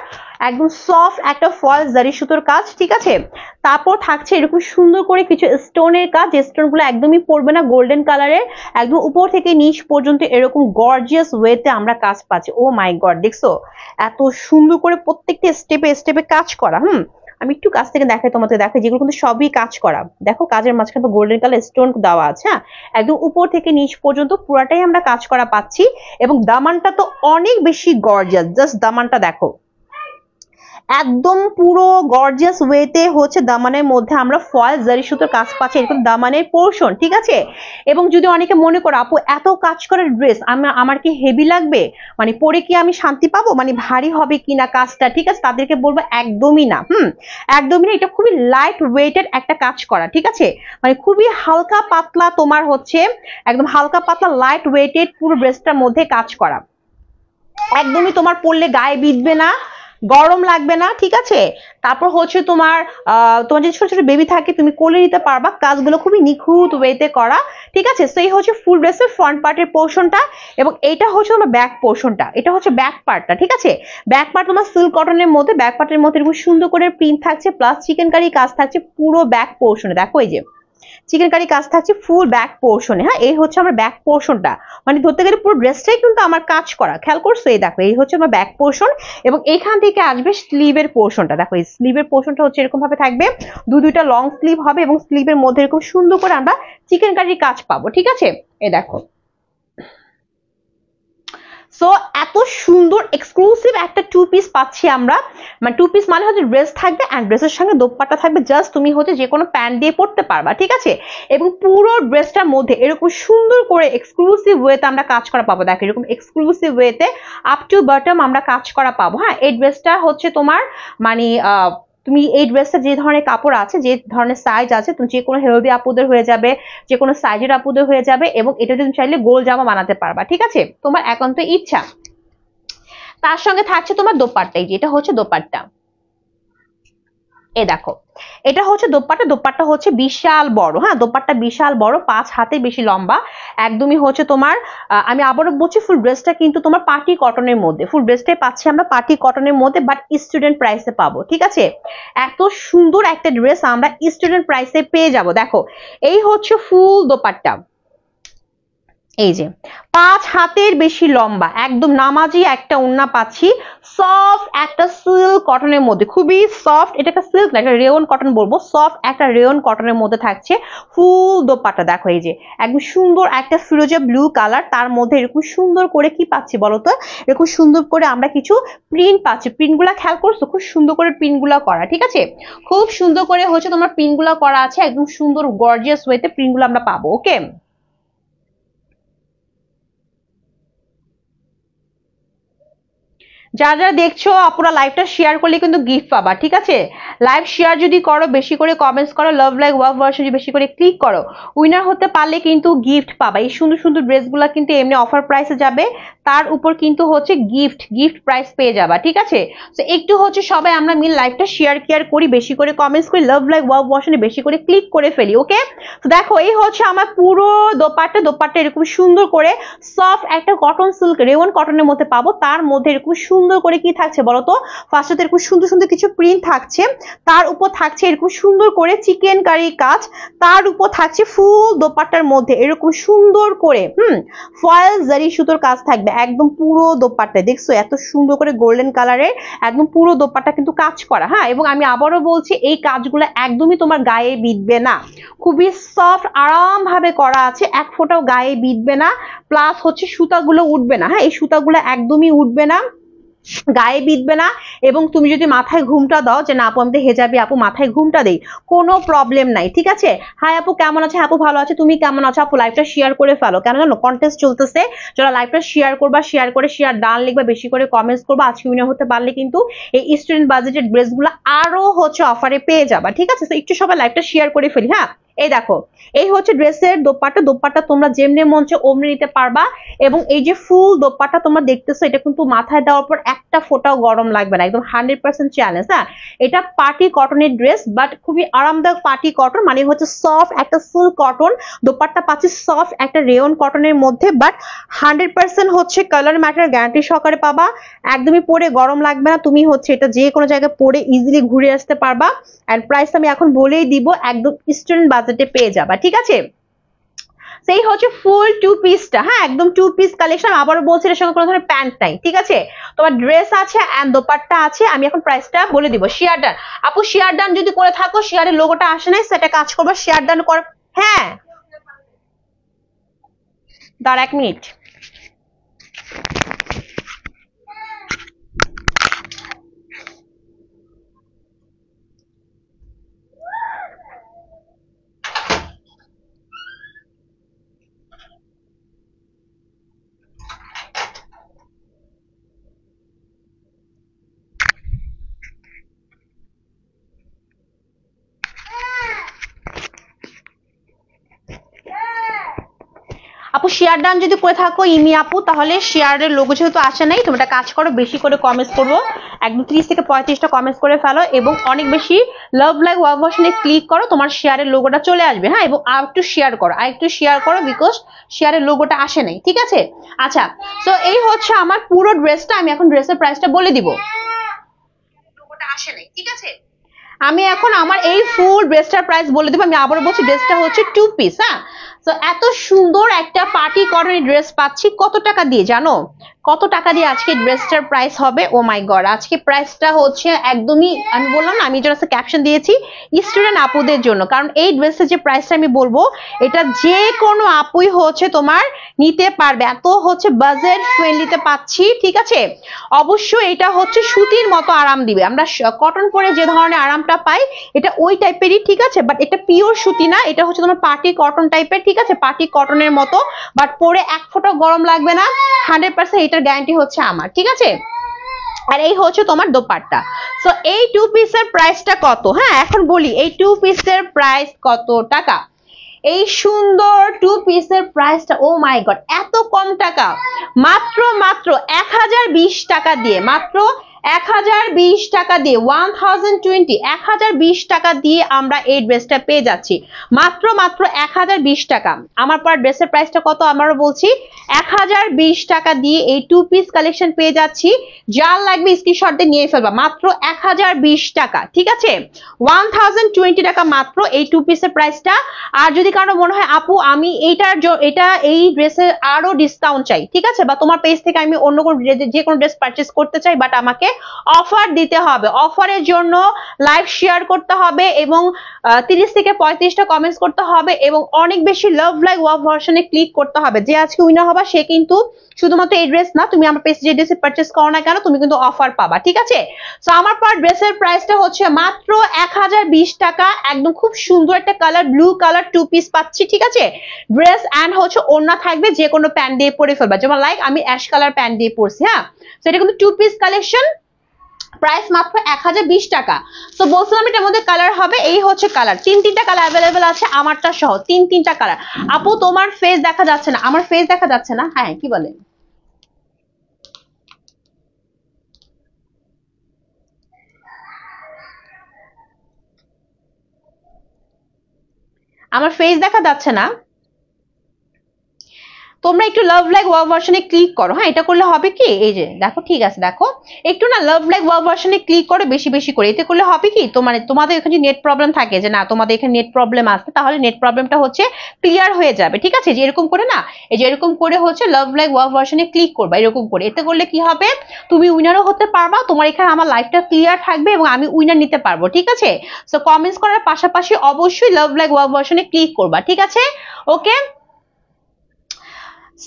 একদম সফট একটা ফল জারি সুতোর কাজ, ঠিক আছে। তারপর থাকছে এরকম সুন্দর করে কিছু স্টোনের কাজ, স্টোন গুলো একদমই পড়বে না, গোল্ডেন কালারের, একদম উপর থেকে নিচ পর্যন্ত এরকম গর্জিয়াস ওয়েতে আমরা কাজ পাচ্ছি। ও মাই গড, দেখছো এত সুন্দর করে প্রত্যেকটা স্টেপে স্টেপে কাজ করা। আমি একটু কাছ থেকে দেখাই তোমাদের, দেখো যেগুলো কিন্তু সবই কাজ করা, দেখো কাজের মাঝখানে গোল্ডেন কালার স্টোন দেওয়া আছে, হ্যাঁ, একদম উপর থেকে নিচ পর্যন্ত পুরাটাই আমরা কাজ করা পাচ্ছি। এবং দামানটা তো অনেক বেশি গর্জিয়াস, জাস্ট দামানটা দেখো একদম পুরো গর্জিয়াস ওয়েতে হচ্ছে দামানের মধ্যে আমরা ফয়েল জারি সুতোর কাজ পাচ্ছি, এরকম দামানের পোর্শন, ঠিক আছে। এবং যদি অনেকে মনে করো আপু এত কাজ করার ড্রেস আমার কি হেভি লাগবে, মানে পরে কি আমি শান্তি পাবো, মানে ভারী হবে কিনা কাজটা, ঠিক আছে, তাদেরকে বলবো একদমই না, একদমই না। এটা খুবই লাইট ওয়েটেড একটা কাজ করা, ঠিক আছে, মানে খুবই হালকা পাতলা, তোমার হচ্ছে একদম হালকা পাতলা লাইট ওয়েটেড পুরো ড্রেসটার মধ্যে কাজ করা, একদমই তোমার পরলে গায়ে বিঁধবে না, গরম লাগবে না, ঠিক আছে। তারপর হচ্ছে তোমার যদি ছোট ছোট বেবি থাকে তুমি কোলে নিতে পারবা, কাজগুলো খুবই নিখুঁত ওয়েতে করা, ঠিক আছে। সো এই হচ্ছে ফুল ড্রেসের ফ্রন্ট পার্টের পোর্শনটা। এবং এইটা হচ্ছে তোমার ব্যাক পোর্শনটা, এটা হচ্ছে ব্যাক পার্টটা, ঠিক আছে। ব্যাক পার্ট তোমার সিল্ক কটনের মধ্যে, ব্যাক পার্টের মধ্যে এরকম সুন্দর করে প্রিন্ট থাকছে প্লাস চিকেন কারি কাজ থাকছে পুরো ব্যাক পোর্শনে, দেখো এই যে চিকেন কারি কাজ থাকছে ফুল ব্যাক পোর্শনে, হ্যাঁ, এই হচ্ছে আমার ব্যাক পোর্শনটা, মানে ধরতে গেলে পুরো ড্রেসটাই কিন্তু আমার কাজ করা, খেয়াল করছো, এই দেখো এই হচ্ছে আমার ব্যাক পোর্শন। এবং এখান থেকে আসবে স্লিভের পোর্শনটা, দেখো এই স্লিভের পোর্শনটা হচ্ছে এরকম ভাবে থাকবে, দুইটা লং স্লিভ হবে এবং স্লিভের মধ্যে এরকম সুন্দর করে আমরা চিকেন কারির কাজ পাবো, ঠিক আছে। এই দেখো, সো এত সুন্দর এক্সক্লুসিভ একটা টু পিস পাচ্ছি আমরা, মানে টু পিস মানে হচ্ছে ড্রেস থাকবে এন্ড ড্রেসের সঙ্গে দোপাট্টা থাকবে, জাস্ট তুমি হচ্ছে যে কোনো প্যান্ট দিয়ে পরতে পারবা, ঠিক আছে। এবং পুরো ড্রেসটার মধ্যে এরকম সুন্দর করে এক্সক্লুসিভ ওয়েতে আমরা কাজ করা পাবো, দেখো এরকম এক্সক্লুসিভ ওয়েতে আপ টু বটম আমরা কাজ করা পাবো, হ্যাঁ। এই ড্রেসটা হচ্ছে তোমার মানে তুমি এই ড্রেসটা যে ধরনের কাপড় আছে, যে ধরনের সাইজ আছে, তুমি যে কোনো হেলদি আপুদের হয়ে যাবে, যে কোনো সাইজের আপুদের হয়ে যাবে। এবং এটা তুমি চাইলে গোল জামা বানাতে পারবা, ঠিক আছে, তোমার একান্ত ইচ্ছা। তার সঙ্গে থাকছে তোমার দোপাট্টা, এই যে এটা হচ্ছে দোপাট্টা, এ দেখো এটা হচ্ছে দোপাট্টা হচ্ছে বিশাল বড়, হ্যাঁ, দোপাট্টা বিশাল বড়, 5 হাতের বেশি লম্বা, একদমই হচ্ছে তোমার আমি আবারও বলছি ফুল ড্রেসটা কিন্তু তোমার পার্টি কটনের মধ্যে, ফুল ড্রেসটাই পাচ্ছি আমরা পার্টি কটনের মধ্যে, বাট স্টুডেন্ট প্রাইসে পাবো, ঠিক আছে। এত সুন্দর একটা ড্রেস আমরা স্টুডেন্ট প্রাইসে পেয়ে যাব। দেখো এই হচ্ছে ফুল দোপাট্টা, এই যে 5 হাতের বেশি লম্বা, একদম নামাজি একটা ওড়না পাচ্ছি, সফট একটা সিল্ক কটনের মধ্যে, খুবই সফট, এটা একটা সিল্ক না, এটা রেয়ন কটন বলবো, সফট একটা রেয়ন কটনের মধ্যে থাকছে ফুল দোপাট্টা। দেখো এই যে একদম সুন্দর একটা ফিরোজা ব্লু কালার, তার মধ্যে এরকম সুন্দর করে কি পাচ্ছি বলতো, এরকম সুন্দর করে আমরা কিছু প্রিন্ট পাচ্ছি, প্রিন্টগুলা খেয়াল করছো, খুব সুন্দর করে প্রিন্টগুলা করা, ঠিক আছে, খুব সুন্দর করে হচ্ছে তোমার প্রিন্টগুলা করা আছে, একদম সুন্দর গর্জিয়াস ওয়েতে প্রিন্টগুলো আমরা পাবো, ওকে। যারা দেখছো আপুরা লাইভটা শেয়ার করলে কিন্তু গিফট পাবা, ঠিক আছে? লাইভ শেয়ার যদি করো, বেশি করে কমেন্টস করো, লাভ লাইক ওয়াভ ভার্সন বেশি করে ক্লিক করো, উইনার হতে পারলে কিন্তু গিফট পাবা। এই সুন্দর সুন্দর ড্রেসগুলো কিন্তু এমনি অফার প্রাইসে যাবে, তার উপর কিন্তু হচ্ছে গিফট প্রাইস পেয়ে যাবা, ঠিক আছে? তো একটু হচ্ছে সবাই আমরা মিল লাইভটা শেয়ার করি, বেশি করে কমেন্টস করি, লাভ লাইক ওয়াভ ভার্সনে বেশি করে ক্লিক করে ফেলি, ওকে? তো দেখো এই হচ্ছে আমার পুরো দোপাট্টা এরকম সুন্দর করে সফট একটা কটন সিল্ক রেওয়ান কটনের মধ্যে পাবো, তার মধ্যে এরকম সুন্দর করে কি থাকছে বলতো, ফার্স্টে এরকম সুন্দর সুন্দর কিছু প্রিন্ট থাকছে, তার উপর থাকছে এরকম সুন্দর করে চিকেন কারি কাজ, তার উপর থাকছে ফুল দোপাট্টার মধ্যে এরকম সুন্দর করে ফয়েল জারি সুতোর কাজ থাকবে একদম পুরো দোপাট্টায়। দেখছো এত সুন্দর করে গোল্ডেন কালারের একদম পুরো দোপাট্টা কিন্তু কাজ করা, হ্যাঁ? এবং আমি আবারও বলছি এই কাজগুলো একদমই তোমার গায়ে বিঁধবে না, খুবই সফট আরাম ভাবে করা আছে, এক ফোঁটাও গায়ে বিঁধবে না, প্লাস হচ্ছে সুতাগুলো উঠবে না, হ্যাঁ? এই সুতাগুলো একদমই উঠবে না, গায়ে বিঁধবে না। এবং তুমি যদি মাথায় ঘুমটা দাও যে না আপু আমি হেজাবি আপু মাথায় ঘুমটা দেই, কোনো প্রবলেম নাই, ঠিক আছে? হাই আপু কেমন আছে? আপু ভালো আছে, তুমি কেমন আছো? আপু লাইভটা শেয়ার করে ফেলো, কেন জানো কন্টেস্ট চলতেছে, যারা লাইভটা শেয়ার করবা, শেয়ার করে শেয়ার ডান লিখবা, বেশি করে কমেন্টস করবা, আজকে উইনার হতে পারলে কিন্তু এই স্টুডেন্ট বাজেটের ড্রেসগুলো আরো হচ্ছে অফারে পেয়ে যাবা, ঠিক আছে? তো একটু সবাই লাইভটা শেয়ার করে ফেলি, হ্যাঁ? এই দেখো এই হচ্ছে ড্রেসের দোপাট্টা তোমরা যেমনি মন চায় অমনি নিতে পারবা। এবং এই যে ফুল দোপাট্টা তোমরা দেখতেছো, এটা কিন্তু মাথায় দেওয়ার পর একটা ফোঁটাও গরম লাগবে না, একদম 100% চ্যালেঞ্জ, হ্যাঁ? এটা পার্টি কটনের ড্রেস, বাট খুবই আরামদায়ক পার্টি কটন, মানে হচ্ছে সফট একটা ফুল কটন দোপাট্টা পাচ্ছি, সফট একটা রেয়ন কটনের মধ্যে, বাট 100% হচ্ছে কালার ম্যাটার গ্যারান্টি সহকারে পাবা, একদমই পরে গরম লাগবে না, তুমি হচ্ছে এটা যে কোনো জায়গায় পরে ইজিলি ঘুরে আসতে পারবা। এন্ড প্রাইস আমি এখন বলেই দিব, একদম স্টুডেন্ট বাজেটে পেয়ে যাবা, ঠিক আছে? সেই হচ্ছে ফুল টু পিসটা, হ্যাঁ? একদম টু পিস কালেকশন, আবারও বলছি এর সঙ্গে কোনো ধরনের প্যান্ট নাই, ঠিক আছে? তোমার ড্রেস আছে এন্ড দোপাট্টা আছে। আমি এখন প্রাইসটা বলে দিব। শেয়ার ডান আপু, শেয়ার ডান যদি করে থাকো, শেয়ারের লোগোটা আসে নাই, সেটা কাজ করবো, শেয়ার ডান কর, হ্যাঁ? দাঁড়া 1 মিনিট। আপু শেয়ার ডান যদি করে থাকো ইমি আপু, তাহলে শেয়ারের লোগো যেহেতু আসে নাই, তুমি একটা কাজ করো, বেশি করে কমেন্টস করবো, একদম 30 থেকে 35টা কমেন্টস করে ফেলো, এবং অনেক বেশি লাভ লাইক ওয়াভ ভার্সনে ক্লিক করো, তোমার শেয়ারের লোগোটা চলে আসবে, হ্যাঁ? এবং আরেকটু শেয়ার করো, বিকজ শেয়ারের লোগোটা আসে নাই, ঠিক আছে? আচ্ছা, তো এই হচ্ছে আমার পুরো ড্রেসটা, আমি এখন ড্রেসের প্রাইসটা বলে দিব, লোগোটা আসে নাই, ঠিক আছে? আমি এখন আমার এই ফুল ড্রেসটার প্রাইস বলে দেবো। আমি আবারও বলছি ড্রেসটা হচ্ছে 2 পিস, হ্যাঁ? তো এত সুন্দর একটা পার্টি কটনের ড্রেস পাচ্ছি কত টাকা দিয়ে জানো? কত টাকা দিয়ে আজকে ড্রেসটার প্রাইস হবে? ও মাই গড, আজকে প্রাইসটা হচ্ছে একদমই, আমি বললাম না, আমি জাস্ট ক্যাপশন দিয়েছি স্টুডেন্ট আপুদের জন্য, কারণ এই ড্রেসের যে প্রাইসটা আমি বলবো, এটা যে কোনো আপুই হচ্ছে তোমার নিতে পারবে, এত হচ্ছে বাজেট ফ্রেন্ডলিতে পাচ্ছি, ঠিক আছে? অবশ্যই এটা হচ্ছে সুতির মতো আরাম দিবে, আমরা কটন পরে যে ধরনের আরামটা পাই এটা ওই টাইপেরই, ঠিক আছে? বাট এটা পিওর সুতি না, এটা হচ্ছে তোমার পার্টি কটন টাইপের, ঠিক আছে? পার্টি কটনের মতো, বাট পরে এক ফোঁটা গরম লাগবে না, 100% এটার গ্যারান্টি হচ্ছে আমার, ঠিক আছে? আর এই হচ্ছে তোমার দোপাট্টা। সো এই 2 পিসের প্রাইসটা কত? হ্যাঁ এখন বলি এই 2 পিসের প্রাইস কত টাকা। এই সুন্দর 2 পিসের প্রাইসটা, ও মাই গড, এত কম টাকা, মাত্র 1020 টাকা দিয়ে, মাত্র 1020 টাকা দিয়ে, 1020 টাকা দিয়ে আমরা এই ড্রেসটা পেয়ে যাচ্ছি, মাত্র 1020 টাকা। আমার পর ড্রেসের প্রাইসটা কত আমারও বলছি, 1020 টাকা দিয়ে এই 2 পিস কালেকশন পেয়ে যাচ্ছি। যার লাগবে স্ক্রিনশট দিয়ে নিয়ে ফেলবা, মাত্র 1020 টাকা, ঠিক আছে? 1020 টাকা মাত্র এই 2 পিসের প্রাইসটা। আর যদি কারো মনে হয় আপু আমি এই ড্রেসের আরো ডিসকাউন্ট চাই, ঠিক আছে? বা তোমার পেজ থেকে আমি অন্য কোনো যে কোনো ড্রেস পারচেজ করতে চাই, বাট আমাকে তোমাকে অফার দিতে হবে। অফারের জন্য লাইভ শেয়ার করতে হবে এবং 30 থেকে 35টা কমেন্টস করতে হবে এবং অনেক বেশি লাভ লাইক ওয়াও ভার্সনে ক্লিক করতে হবে। যে আজকে উইনার হবে সে কিন্তু শুধুমাত্র এই ড্রেস না, তুমি আমার পেজ যে ড্রেস পারচেজ করো না কেন তুমি কিন্তু অফার পাবা, ঠিক আছে? সো আমার পার ড্রেসের প্রাইসটা হচ্ছে মাত্র 1020 টাকা। একদম খুব সুন্দর একটা কালার, ব্লু কালার 2 পিস পাচ্ছি, ঠিক আছে? ড্রেস এন্ড হচ্ছে ওড়না থাকবে, যে কোনো প্যান্ট দিয়ে পরে ফেলবা, যেমন লাইক আমি অ্যাশ কালার প্যান্ট দিয়ে পরছি। হ্যাঁ, সো এটা কিন্তু 2 পিস কালেকশন, প্রাইস মাত্র 1020 টাকা। তো বলছিলাম এটার মধ্যে কালার হবে, এই হচ্ছে কালার, 3টা কালার অ্যাভেলেবেল আছে আমারটা সহ, 3টা কালার। আপু তোমার ফেস দেখা যাচ্ছে না, আমার ফেস দেখা যাচ্ছে না? হ্যাঁ, কি বলেন? আমার ফেস দেখা যাচ্ছে না? তোমরা একটু লাভ লাইক ওয়াও ভার্সনে ক্লিক করো। হ্যাঁ, এটা করলে হবে কি, এই যে দেখো, ঠিক আছে, দেখো একটু না লাভ লাইক ওয়াও ভার্সনে ক্লিক করো বেশি বেশি করে। এতে করলে হবে কি, তোমাদের এখানে যদি নেট প্রবলেম থাকে, যে না তোমাদের এখানে নেট প্রবলেম আছে, তাহলে নেট প্রবলেমটা হচ্ছে ক্লিয়ার হয়ে যাবে, ঠিক আছে? যে এরকম করে না, এই যে এরকম করে হচ্ছে লাভ লাইক ওয়াও ভার্সনে ক্লিক করবা, এরকম করে। এতে করলে কি হবে, তুমি উইনারও হতে পারবা, তোমার এখানে আমার লাইফটা ক্লিয়ার থাকবে এবং আমি উইনার নিতে পারবো, ঠিক আছে? সো কমেন্টস করার পাশাপাশি অবশ্যই লাভ লাইক ওয়াও ভার্সনে ক্লিক করবা, ঠিক আছে? ওকে,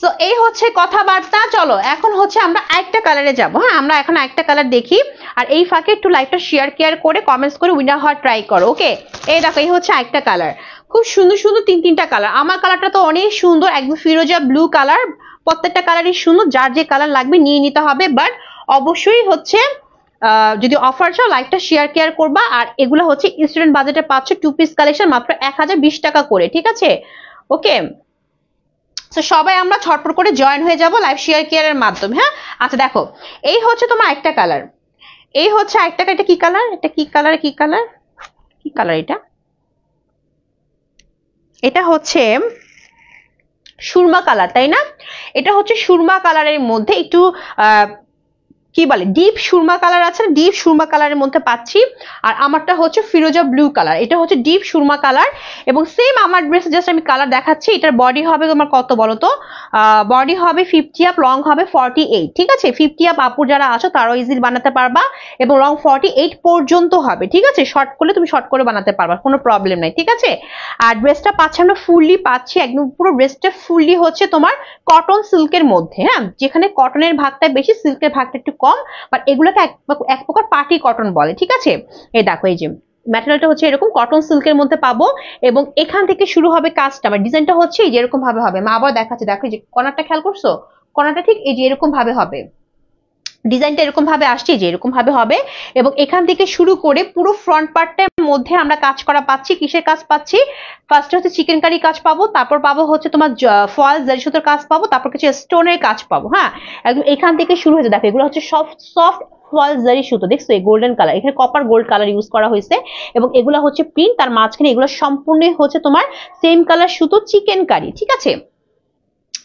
সো এই হচ্ছে কথাবার্তা। চলো এখন হচ্ছে আমরা আরেকটা কালারে যাব। হ্যাঁ, আমরা এখন আরেকটা কালার দেখি, আর এই ফাঁকে একটু লাইভটা শেয়ার কেয়ার করে কমেন্টস করে উইনার হওয়ার ট্রাই করো। ওকে, এই দেখো, এই হচ্ছে আরেকটা কালার, খুব সুন্দর সুন্দর 3টা কালার। আমার কালারটা তো অনেক সুন্দর, একদম ফিরোজা ব্লু কালার, প্রত্যেকটা কালারই সুন্দর, যার যে কালার লাগবে নিয়ে নিতে হবে। বাট অবশ্যই হচ্ছে যদি অফার চাও লাইভটা শেয়ার কেয়ার করবা। আর এগুলো হচ্ছে স্টুডেন্ট বাজেটে পাচ্ছ 2 পিস কালেকশন মাত্র 1020 টাকা করে, ঠিক আছে? ওকে, তো সবাই আমরা ছটপট করে জয়েন হয়ে যাব লাইভ শেয়ার কেয়ারের মাধ্যমে। হ্যাঁ, আচ্ছা দেখো, এই হচ্ছে তোমার একটা কালার, এই হচ্ছে একটা, এটা কি কালার, এটা কি কালার, কি কালার, কি কালার এটা? এটা হচ্ছে সুরমা কালার, তাই না? এটা হচ্ছে সুরমা কালারের মধ্যে একটু কি বলে ডিপ সুরমা কালার আছে, ডিপ সুরমা কালারের মধ্যে পাচ্ছি। আর আমারটা হচ্ছে ফিরোজা ব্লু কালার, এটা হচ্ছে ডিপ সুরমা কালার। এবং সেম আমার ড্রেস জাস্ট আমি কালার দেখাচ্ছি। এটার বডি হবে তোমার কত বলো তো? বডি হবে 50 আপ, লং হবে 48, ঠিক আছে? 50 আপ আপুর যারা আছো তারাও ইজিলি বানাতে পারবা, এবং লং 48 পর্যন্ত হবে, ঠিক আছে? শর্ট করলে তুমি শর্ট করে বানাতে পারবা, কোনো প্রবলেম নাই, ঠিক আছে? আর ড্রেসটা পাচ্ছি আমরা ফুললি পাচ্ছি, একদম পুরো ড্রেসটা ফুললি হচ্ছে তোমার কটন সিল্কের মধ্যে। হ্যাঁ, যেখানে কটনের ভাগটা বেশি, সিল্কের ভাগটা একটু কম, বাট এগুলোকে এক প্রকার পার্টি কটন বলে, ঠিক আছে? এই দেখো, এই যে ম্যাটেরিয়ালটা হচ্ছে এরকম কটন সিল্কের মধ্যে পাবো, এবং এখান থেকে শুরু হবে কাজটা। আমার ডিজাইনটা হচ্ছে এই যে এরকম ভাবে হবে। মা আবার দেখাচ্ছে, দেখো এই যে কর্নারটা খেয়াল করছো, কর্নারটা ঠিক এই যে এরকম ভাবে হবে, ডিজাইনটা এরকম ভাবে আসছে, যে এরকম ভাবে হবে। এবং এখান থেকে শুরু করে পুরো ফ্রন্ট পার্টের মধ্যে আমরা কাজ করা পাচ্ছি। কিসের কাজ পাচ্ছি? ফার্স্টে হচ্ছে চিকেন কারি কাজ পাবো, তারপর পাবো হচ্ছে তোমার ফয়েল জারি সুতোর কাজ পাবো, তারপর কিছু স্টোনের কাজ পাবো। হ্যাঁ, একদম এখান থেকে শুরু হয়েছে। দেখো এগুলো হচ্ছে সফট সফট ফয়েল জারি সুতো, দেখছো? এই গোল্ডেন কালার, এখানে কপার গোল্ড কালার ইউজ করা হয়েছে, এবং এগুলো হচ্ছে প্রিন্ট। তার মাঝখানে এগুলো সম্পূর্ণ হচ্ছে তোমার সেম কালার সুতো চিকেন কারি, ঠিক আছে?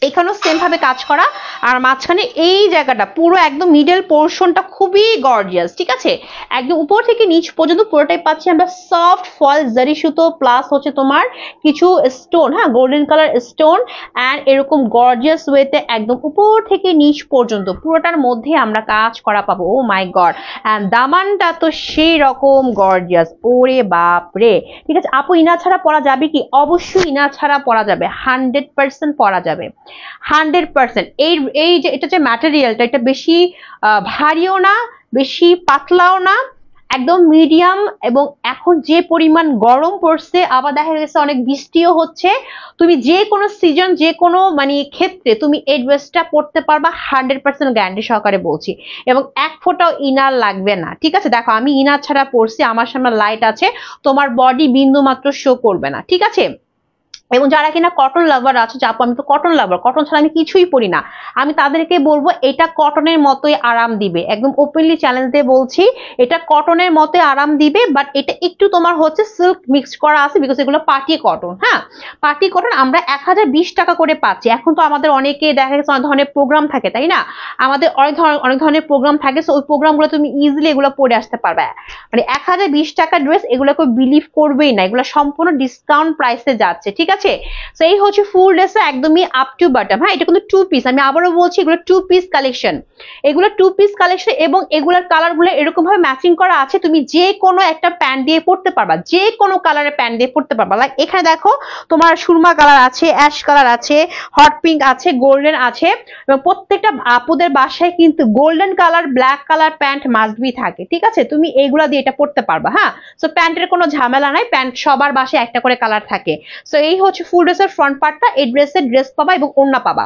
এখানেও সেম ভাবে কাজ করা। আর মাঝখানে এই জায়গাটা পুরো একদম মিডল পোর্শনটা খুবই গর্জিয়াস, ঠিক আছে? একদম উপর থেকে নিচ পর্যন্ত পুরোটাই পাচ্ছি আমরা সফট ফল জারি সুতো, প্লাস হচ্ছে তোমার কিছু স্টোন, হ্যাঁ, গোল্ডেন কালার স্টোন, এন্ড এরকম গর্জিয়াস ওয়েতে একদম উপর থেকে নিচ পর্যন্ত পুরোটার মধ্যে আমরা কাজ করা পাবো। ও মাই গড, এন্ড দামানটা তো সেই রকম গর্জিয়াস, ওরে বাপ রে! ঠিক আছে আপু, ইনা ছাড়া পরা যাবে কি? অবশ্যই ইনা ছাড়া পরা যাবে, 100% পরা যাবে, 100%। এই যে এটা যে ম্যাটেরিয়ালটা, এটা বেশি ভারীও না, বেশি পাতলাও না, একদম মিডিয়াম। এবং এখন যে পরিমাণ গরম পড়ছে, আবার দেখা গেছে অনেক বৃষ্টিও হচ্ছে, তুমি যে কোনো সিজন, যে কোনো মানে ক্ষেত্রে তুমি এই ড্রেসটা পরতে পারবা, 100% গ্যারান্টি সহকারে বলছি। এবং এক ফোঁটাও ইনার লাগবে না, ঠিক আছে? দেখো আমি ইনার ছাড়া পরছি, আমার সামনে লাইট আছে, তোমার বডি বিন্দু মাত্র শো করবে না, ঠিক আছে? এবং যারা কিনা কটন লাভার আছে, আপু আমি তো কটন লাভার, কটন ছাড়া আমি কিছুই পরি না, আমি তাদেরকে বলবো এটা কটনের মতোই আরাম দিবে, একদম ওপেনলি চ্যালেঞ্জ দিয়ে বলছি, এটা কটনের মতোই আরাম দিবে। বাট এটা একটু তোমার হচ্ছে সিল্ক মিক্সড করা আছে, বিকজ এগুলো পার্টি কটন। হ্যাঁ, পার্টি কটন আমরা 1020 টাকা করে পাচ্ছি। এখন তো আমাদের অনেকে দেখা গেছে অনেক ধরনের প্রোগ্রাম থাকে, তাই না? আমাদের অনেক ধরনের প্রোগ্রাম থাকে, সো ওই প্রোগ্রামগুলো তুমি ইজিলি এগুলো পরে আসতে পারবে। মানে 1020 টাকা ড্রেস, এগুলোকে বিলিভ করবেই না, এগুলো সম্পূর্ণ ডিসকাউন্ট প্রাইসে যাচ্ছে, ঠিক আছে। তো এই হচ্ছে ফুল ড্রেসটা একদমই আপ টু বটম। হ্যাঁ, এটা কিন্তু 2 পিস, আমি আবারও বলছি এগুলো 2 পিস কালেকশন, এগুলো 2 পিস কালেকশন এবং এগুলোর কালারগুলো এরকম ভাবে ম্যাচিং করা আছে, তুমি যে কোনো একটা প্যান্ট দিয়ে পরতে পারবা, যে কোনো কালারের প্যান্ট দিয়ে পরতে পারবা। লাইক এখানে দেখো তোমার সুরমা কালার আছে, অ্যাশ কালার আছে, হট পিঙ্ক আছে, গোল্ডেন আছে, এবং প্রত্যেকটা আপুদের বাসায় কিন্তু golden colour black colour pant must be থাকে, ঠিক আছে? তুমি এইগুলা দিয়ে এটা পরতে পারবা। হ্যাঁ, সো প্যান্টের কোনো ঝামেলা নাই, প্যান্ট সবার বাসায় একটা করে কালার থাকে। সো এই হচ্ছে ফুল ড্রেসের ফ্রন্ট পার্টটা, এই ড্রেসের ড্রেস পাবা এবং ওড়না পাবা।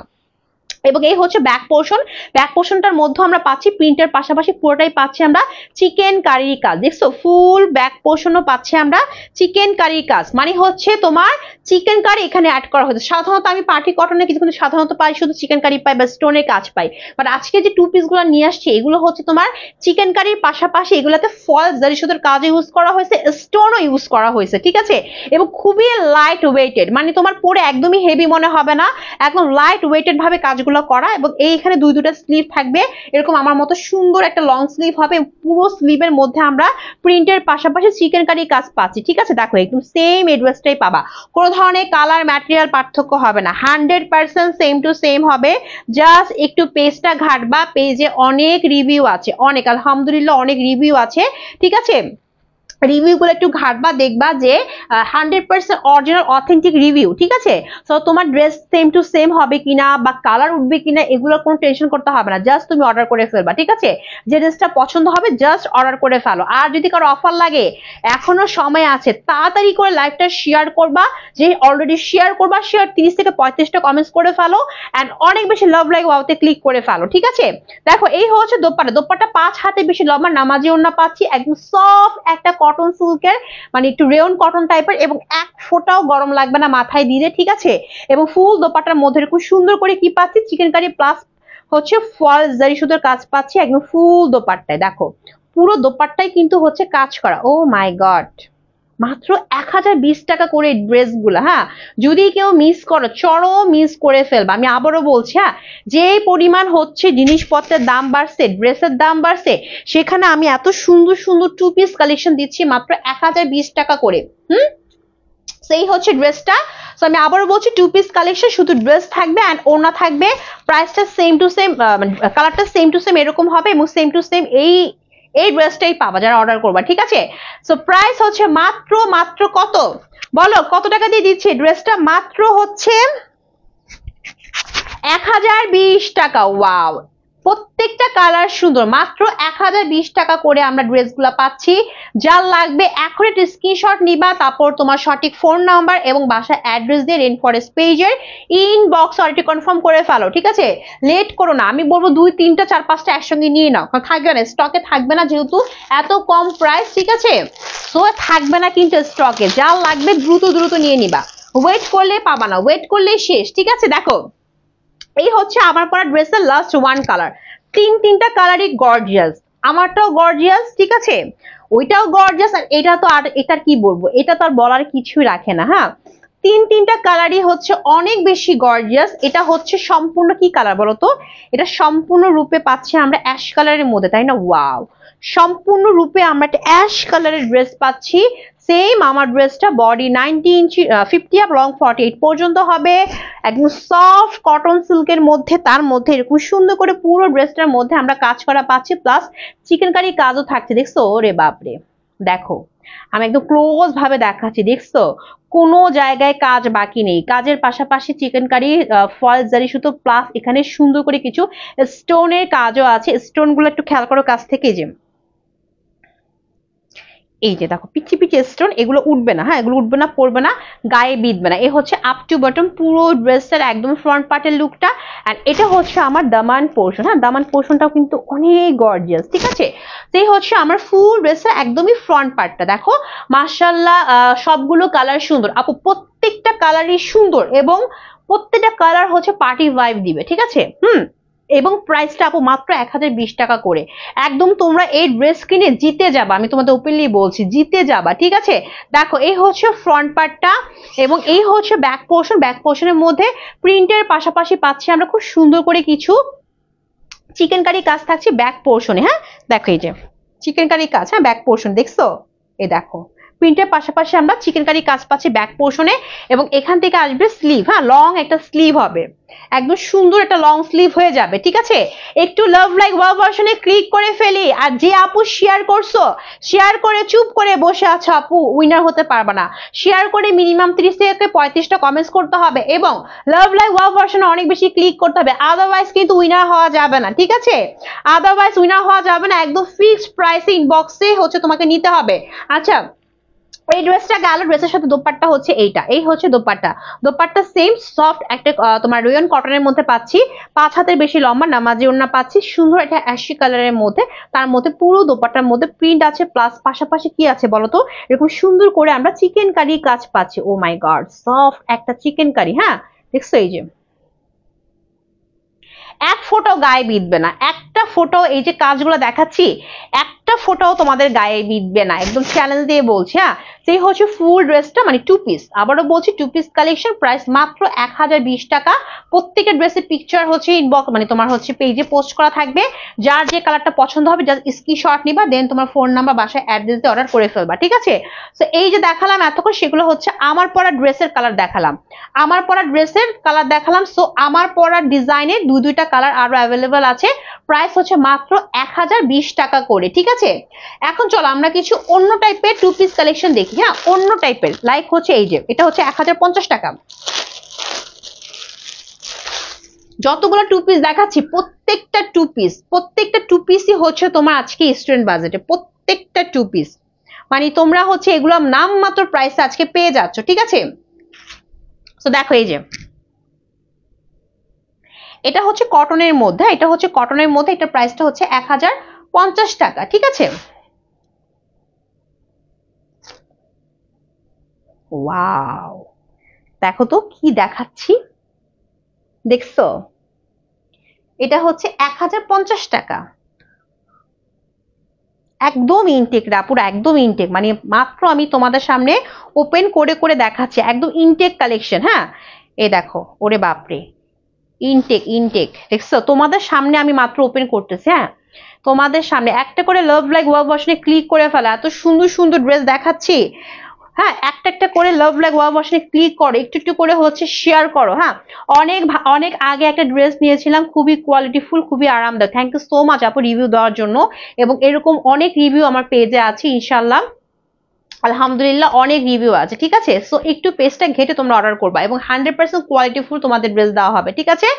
এবং এই হচ্ছে ব্যাক পোর্শন, ব্যাক পোর্শনটার মধ্যে আমরা পাচ্ছি প্রিন্টের পাশাপাশি পুরোটাই পাচ্ছি আমরা চিকেন কারির কাজ। দেখছো ফুল ব্যাক পোর্শনও পাচ্ছি আমরা চিকেন কারির কাজ, মানে হচ্ছে তোমার চিকেন কারি এখানে অ্যাড করা হয়েছে। সাধারণত আমি পার্টি কটনে কিছু কিন্তু সাধারণত পাই শুধু চিকেন কারি পাই বা স্টোনের কাজ পাই, বাট আজকে যে 2 পিস গুলো নিয়ে আসছি এগুলো হচ্ছে তোমার চিকেন কারির পাশাপাশি এগুলোতে ফলস জারি সুতোর কাজ ইউজ করা হয়েছে, স্টোনও ইউজ করা হয়েছে, ঠিক আছে? এবং খুবই লাইট ওয়েটেড, মানে তোমার পরে একদমই হেভি মনে হবে না, একদম লাইট ওয়েটেড ভাবে কাজগুলো করা। এবং এইখানে দুইটা স্লিভ থাকবে, এরকম আমার মতো সুন্দর একটা লং স্লিভ হবে, পুরো স্লিভের মধ্যে আমরা প্রিন্টের পাশাপাশি চিকেন কারি কাজ পাচ্ছি, ঠিক আছে? দেখো একদম সেম এড্রেসটাই পাবা, কোনো ধরনের কালার ম্যাটেরিয়াল পার্থক্য হবে না, 100% সেম টু সেম হবে। জাস্ট একটু পেজটা ঘাটবা, পেজে অনেক রিভিউ আছে, অনেক আলহামদুলিল্লাহ অনেক রিভিউ আছে, ঠিক আছে? রিভিউ গুলো একটু ঘাটবা, দেখবা যে 100% অরিজিনাল অথেন্টিক রিভিউ, ঠিক আছে? সো তোমার ড্রেস সেম টু সেম হবে কিনা বা কালার উঠবে কিনা এগুলোর কোনো টেনশন করতে হবে না, জাস্ট তুমি অর্ডার করে ফেলবা, ঠিক আছে? যে ড্রেসটা পছন্দ হবে জাস্ট অর্ডার করে ফেলো। আর যদি কারো অফার লাগে এখনো সময় আছে, তাড়াতাড়ি করে লাইভটা শেয়ার করবা, যে অলরেডি শেয়ার করবা শেয়ার 30 থেকে 35টা কমেন্টস করে ফেলো এন্ড অনেক বেশি লাভ লাইক ওয়াওতে ক্লিক করে ফেলো, ঠিক আছে? দেখো এই হচ্ছে দোপাট্টা, দোপাট্টা 5 হাতে বেশি লম্বা নামাজি ওড়না পাচ্ছি, একদম সফট একটা কটন সিল্কের, মানে একটু রেয়ন কটন টাইপের, এবং এক ফোঁটাও গরম লাগবে না মাথায় দিলে, ঠিক আছে? এবং ফুল দোপাট্টার মধ্যে খুব সুন্দর করে কি পাচ্ছি চিকেন কারি প্লাস হচ্ছে ফলস জারি সুতোর কাজ পাচ্ছি একদম ফুল দোপাট্টায়। দেখো পুরো দোপাট্টায় কিন্তু হচ্ছে কাজ করা। ও মাই গড, মাত্র 1020 টাকা করে ড্রেস গুলা। হ্যাঁ, যদি কেউ মিস করো চরম মিস করে ফেলবা, আমি আবারও বলছি। হ্যাঁ, যে পরিমাণ হচ্ছে জিনিসপত্রের দাম বাড়ছে, ড্রেসের দাম বাড়ছে, সেখানে আমি এত সুন্দর সুন্দর 2 পিস কালেকশন দিচ্ছি মাত্র 1020 টাকা করে। সেই হচ্ছে ড্রেসটা। সো আমি আবারও বলছি 2 পিস কালেকশন, শুধু ড্রেস থাকবে এন্ড ওড়না থাকবে, প্রাইসটা সেম টু সেম, কালারটা সেম টু সেম এরকম হবে, এবং সেম টু সেম এই ড্রেসটাই পাবা যারা অর্ডার করবা, ঠিক আছে? সো প্রাইস হচ্ছে মাত্র কত বলো, কত টাকা দিয়ে দিচ্ছে ড্রেসটা? মাত্র হচ্ছে 1020 টাকা। ওয়াও, প্রত্যেকটা কালার সুন্দর, মাত্র 1020 টাকা করে আমরা ড্রেসগুলো পাচ্ছি। যার লাগবে এখনই স্ক্রিনশট নিবা, তারপর তোমার সঠিক ফোন নাম্বার এবং বাসার অ্যাড্রেস দিয়ে রেইন ফরেস্ট পেজের ইনবক্স অর্ডারটি কনফার্ম করে ফেলো, ঠিক আছে? লেট করো না, আমি বলবো 2, 3টা 4, 5টা একসঙ্গে নিয়ে নাও, কারণ থাকবে না স্টকে, থাকবে না, যেহেতু এত কম প্রাইস, ঠিক আছে? সো থাকবে না কিন্তু স্টকে, যা লাগবে দ্রুত নিয়ে নিবা, ওয়েট করলে পাবা না, ওয়েট করলেই শেষ, ঠিক আছে? দেখো এই হচ্ছে আমার পরা ড্রেসের লাস্ট ওয়ান কালার, তিনটা কালারই গর্জিয়াস, আমারটাও গর্জিয়াস, ঠিক আছে? ওইটাও গর্জিয়াস, আর এটা তো আর এটার কি বলবো, এটা তো আর বলার কিছুই রাখে না। হ্যাঁ, তিনটা কালারই হচ্ছে অনেক বেশি গর্জিয়াস। এটা হচ্ছে সম্পূর্ণ কি কালার বলতো, এটা সম্পূর্ণ রূপে পাচ্ছি আমরা অ্যাশ কালারের মধ্যে, তাই না? ওয়াও, সম্পূর্ণ রূপে আমরা একটা অ্যাশ কালারের ড্রেস পাচ্ছি। সেম আমার ড্রেসটা বডি 90 ইঞ্চি 50 আপ, লং 48 পর্যন্ত হবে, একদম সফট কটন সিল্কের মধ্যে, তার মধ্যে এরকম সুন্দর করে পুরো ড্রেসটার মধ্যে আমরা কাজ করা পাচ্ছি, প্লাস চিকেন কারি কাজও থাকছে। দেখছো, ওরে বাপরে, দেখো আমি একদম ক্লোজ ভাবে দেখাচ্ছি, দেখছো কোনো জায়গায় কাজ বাকি নেই, কাজের পাশাপাশি চিকেন কারি ফলস জারি সুতো প্লাস এখানে সুন্দর করে কিছু স্টোনের কাজও আছে। স্টোন গুলো একটু খেয়াল করো কাছ থেকে, যে এই যে দেখো পিচি স্টোন, এগুলো উঠবে না। হ্যাঁ, এগুলো উঠবে না, পড়বে না, গায়ে বিঁধবে না। এই হচ্ছে আপ টু বটম পুরো ড্রেসের একদম ফ্রন্ট পার্টের লুকটা, এন্ড এটা হচ্ছে আমার দামান পোর্শন। হ্যাঁ, দামান পোর্শনটাও কিন্তু অনেক গর্জিয়াস, ঠিক আছে? সেই হচ্ছে আমার ফুল ড্রেসের একদমই ফ্রন্ট পার্টটা। দেখো মাশাআল্লাহ, সবগুলো কালার সুন্দর আপু, প্রত্যেকটা কালারই সুন্দর, এবং প্রত্যেকটা কালার হচ্ছে পার্টি ভাইব দিবে, ঠিক আছে? এবং প্রাইসটা আপু মাত্র 1020 টাকা করে। একদম তোমরা এই ড্রেস কিনে জিতে যাবা, আমি তোমাদের ওপেনলি বলছি, জিতে যাবা, ঠিক আছে? দেখো এই হচ্ছে ফ্রন্ট পার্টটা, এবং এই হচ্ছে ব্যাক পোর্শন। ব্যাক পোর্শনের মধ্যে প্রিন্টের পাশাপাশি পাচ্ছি আমরা খুব সুন্দর করে কিছু চিকেন কারি কাজ থাকছে ব্যাক পোর্শনে। হ্যাঁ, দেখো এই যে চিকেন কারি কাজ, হ্যাঁ ব্যাক পোর্শন, দেখছো? এই দেখো প্রিন্টের পাশাপাশি আমরা চিকেনকারি কাজ পাচ্ছি ব্যাক পোর্শনে, এবং এখান থেকে আসবে স্লিভ। হ্যাঁ, লং একটা স্লিভ হবে, একদম সুন্দর একটা লং স্লিভ হয়ে যাবে। ঠিক আছে, একটু লাভ লাইক ওয়াও ভার্সনে ক্লিক করে ফেলি। আর যে আপু শেয়ার করছো, শেয়ার করে চুপ করে বসে আছো আপু, উইনার হতে পারবে না। শেয়ার করে মিনিমাম 30 থেকে 35টা কমেন্টস করতে হবে এবং লাভ লাইক ওয়াও ভার্সনে অনেক বেশি ক্লিক করতে হবে, আদারওয়াইজ কিন্তু উইনার হওয়া যাবে না। ঠিক আছে, আদারওয়াইজ উইনার হওয়া যাবে না। একদম ফিক্সড প্রাইসে ইনবক্সে হচ্ছে তোমাকে নিতে হবে। আচ্ছা, এই ড্রেসটা গেল, ড্রেসের সাথে দোপাট্টা হচ্ছে এইটা, এই হচ্ছে দোপাট্টা। দোপাট্টা সেম সফট একটা তোমার রেয়ন কটনের মধ্যে পাচ্ছি, 5 হাতের বেশি লম্বা নামাজি ওড়না পাচ্ছি, সুন্দর একটা অ্যাশি কালারের মধ্যে। তার মধ্যে পুরো দোপাট্টার মধ্যে প্রিন্ট আছে, প্লাস পাশাপাশি কি আছে বলতো, এরকম সুন্দর করে আমরা চিকেন কারি কাজ পাচ্ছি। ও মাই গড, সফট একটা চিকেন কারি। হ্যাঁ, দেখছো এই যে এক ফোঁটাও গায়ে বিঁধবে না, একটা ফোঁটাও, এই যে কাজগুলো দেখাচ্ছি একটা ফোঁটাও তোমাদের গায়ে বিঁধবে না, একদম চ্যালেঞ্জ দিয়ে বলছি। হ্যাঁ, সেই হচ্ছে ফুল ড্রেসটা, মানে 2 পিস। আবারও বলছি 2 পিস কালেকশন, প্রাইস মাত্র 1020 টাকা। প্রত্যেকের ড্রেসের পিকচার হচ্ছে ইনবক্স, মানে তোমার হচ্ছে পেজে পোস্ট করা থাকবে। যার যে কালারটা পছন্দ হবে জাস্ট স্ক্রিনশট নিবা, দেন তোমার ফোন নাম্বার বাসায় অ্যাড্রেস দিয়ে অর্ডার করে ফেলবা। ঠিক আছে, তো এই যে দেখালাম এতক্ষণ, সেগুলো হচ্ছে আমার পরা ড্রেসের কালার দেখালাম, আমার পরা ড্রেসের কালার দেখালাম। সো আমার পরা ডিজাইনের দুইটা কালার আরো অ্যাভেলেবল আছে। প্রাইস হচ্ছে মাত্র 1020 টাকা করে। ঠিক আছে, এখন চলো আমরা কিছু অন্য টাইপের 2 পিস কালেকশন দেখি। হ্যাঁ, অন্য টাইপের, লাইক হচ্ছে এই যে এটা হচ্ছে 1050 টাকা। যতগুলো 2 পিস দেখাচ্ছি প্রত্যেকটা 2 পিসই হচ্ছে তোমার আজকে স্টুডেন্ট বাজেটে, প্রত্যেকটা 2 পিস, মানে তোমরা হচ্ছে এগুলো নামমাত্র প্রাইসে আজকে পেয়ে যাচ্ছ। ঠিক আছে, তো দেখো এই যে এটা হচ্ছে কটনের মধ্যে, এটা হচ্ছে কটনের মধ্যে, এটা প্রাইসটা হচ্ছে 1050 টাকা। ঠিক আছে, ওয়াও, দেখো তো কি দেখাচ্ছি, দেখছো, এটা হচ্ছে 1050 টাকা। একদম ইনটেক পুরো একদম ইনটেক, মানে মাত্র আমি তোমাদের সামনে ওপেন করে করে দেখাচ্ছি, একদম ইনটেক কালেকশন। হ্যাঁ, এ দেখো, ওরে বাপরে, ইনটেক ইনটেক, দেখছো, তোমাদের সামনে আমি মাত্র ওপেন করতেছি। হ্যাঁ, তোমাদের সামনে একটা করে লাভ লাইক ওয়াও ভার্সনে ক্লিক করে ফেলা, এত সুন্দর সুন্দর ড্রেস দেখাচ্ছি। হ্যাঁ, একটা একটা করে লাভ লাইক ওয়াও ভার্সনে ক্লিক করো, একটু একটু করে হচ্ছে শেয়ার করো। হ্যাঁ, অনেক অনেক আগে একটা ড্রেস নিয়েছিলাম, খুবই কোয়ালিটিফুল, খুবই আরামদায়ক। থ্যাংক ইউ সো মাচ আপু রিভিউ দেওয়ার জন্য, এবং এরকম অনেক রিভিউ আমার পেজে আছে ইনশাল্লাহ, আলহামদুলিল্লাহ অনেক রিভিউ আছে। ঠিক আছে, সো একটু পেজটা ঘেটে তোমরা অর্ডার করবা, এবং 100% কোয়ালিটিফুল তোমাদের ড্রেস দেওয়া হবে। ঠিক আছে,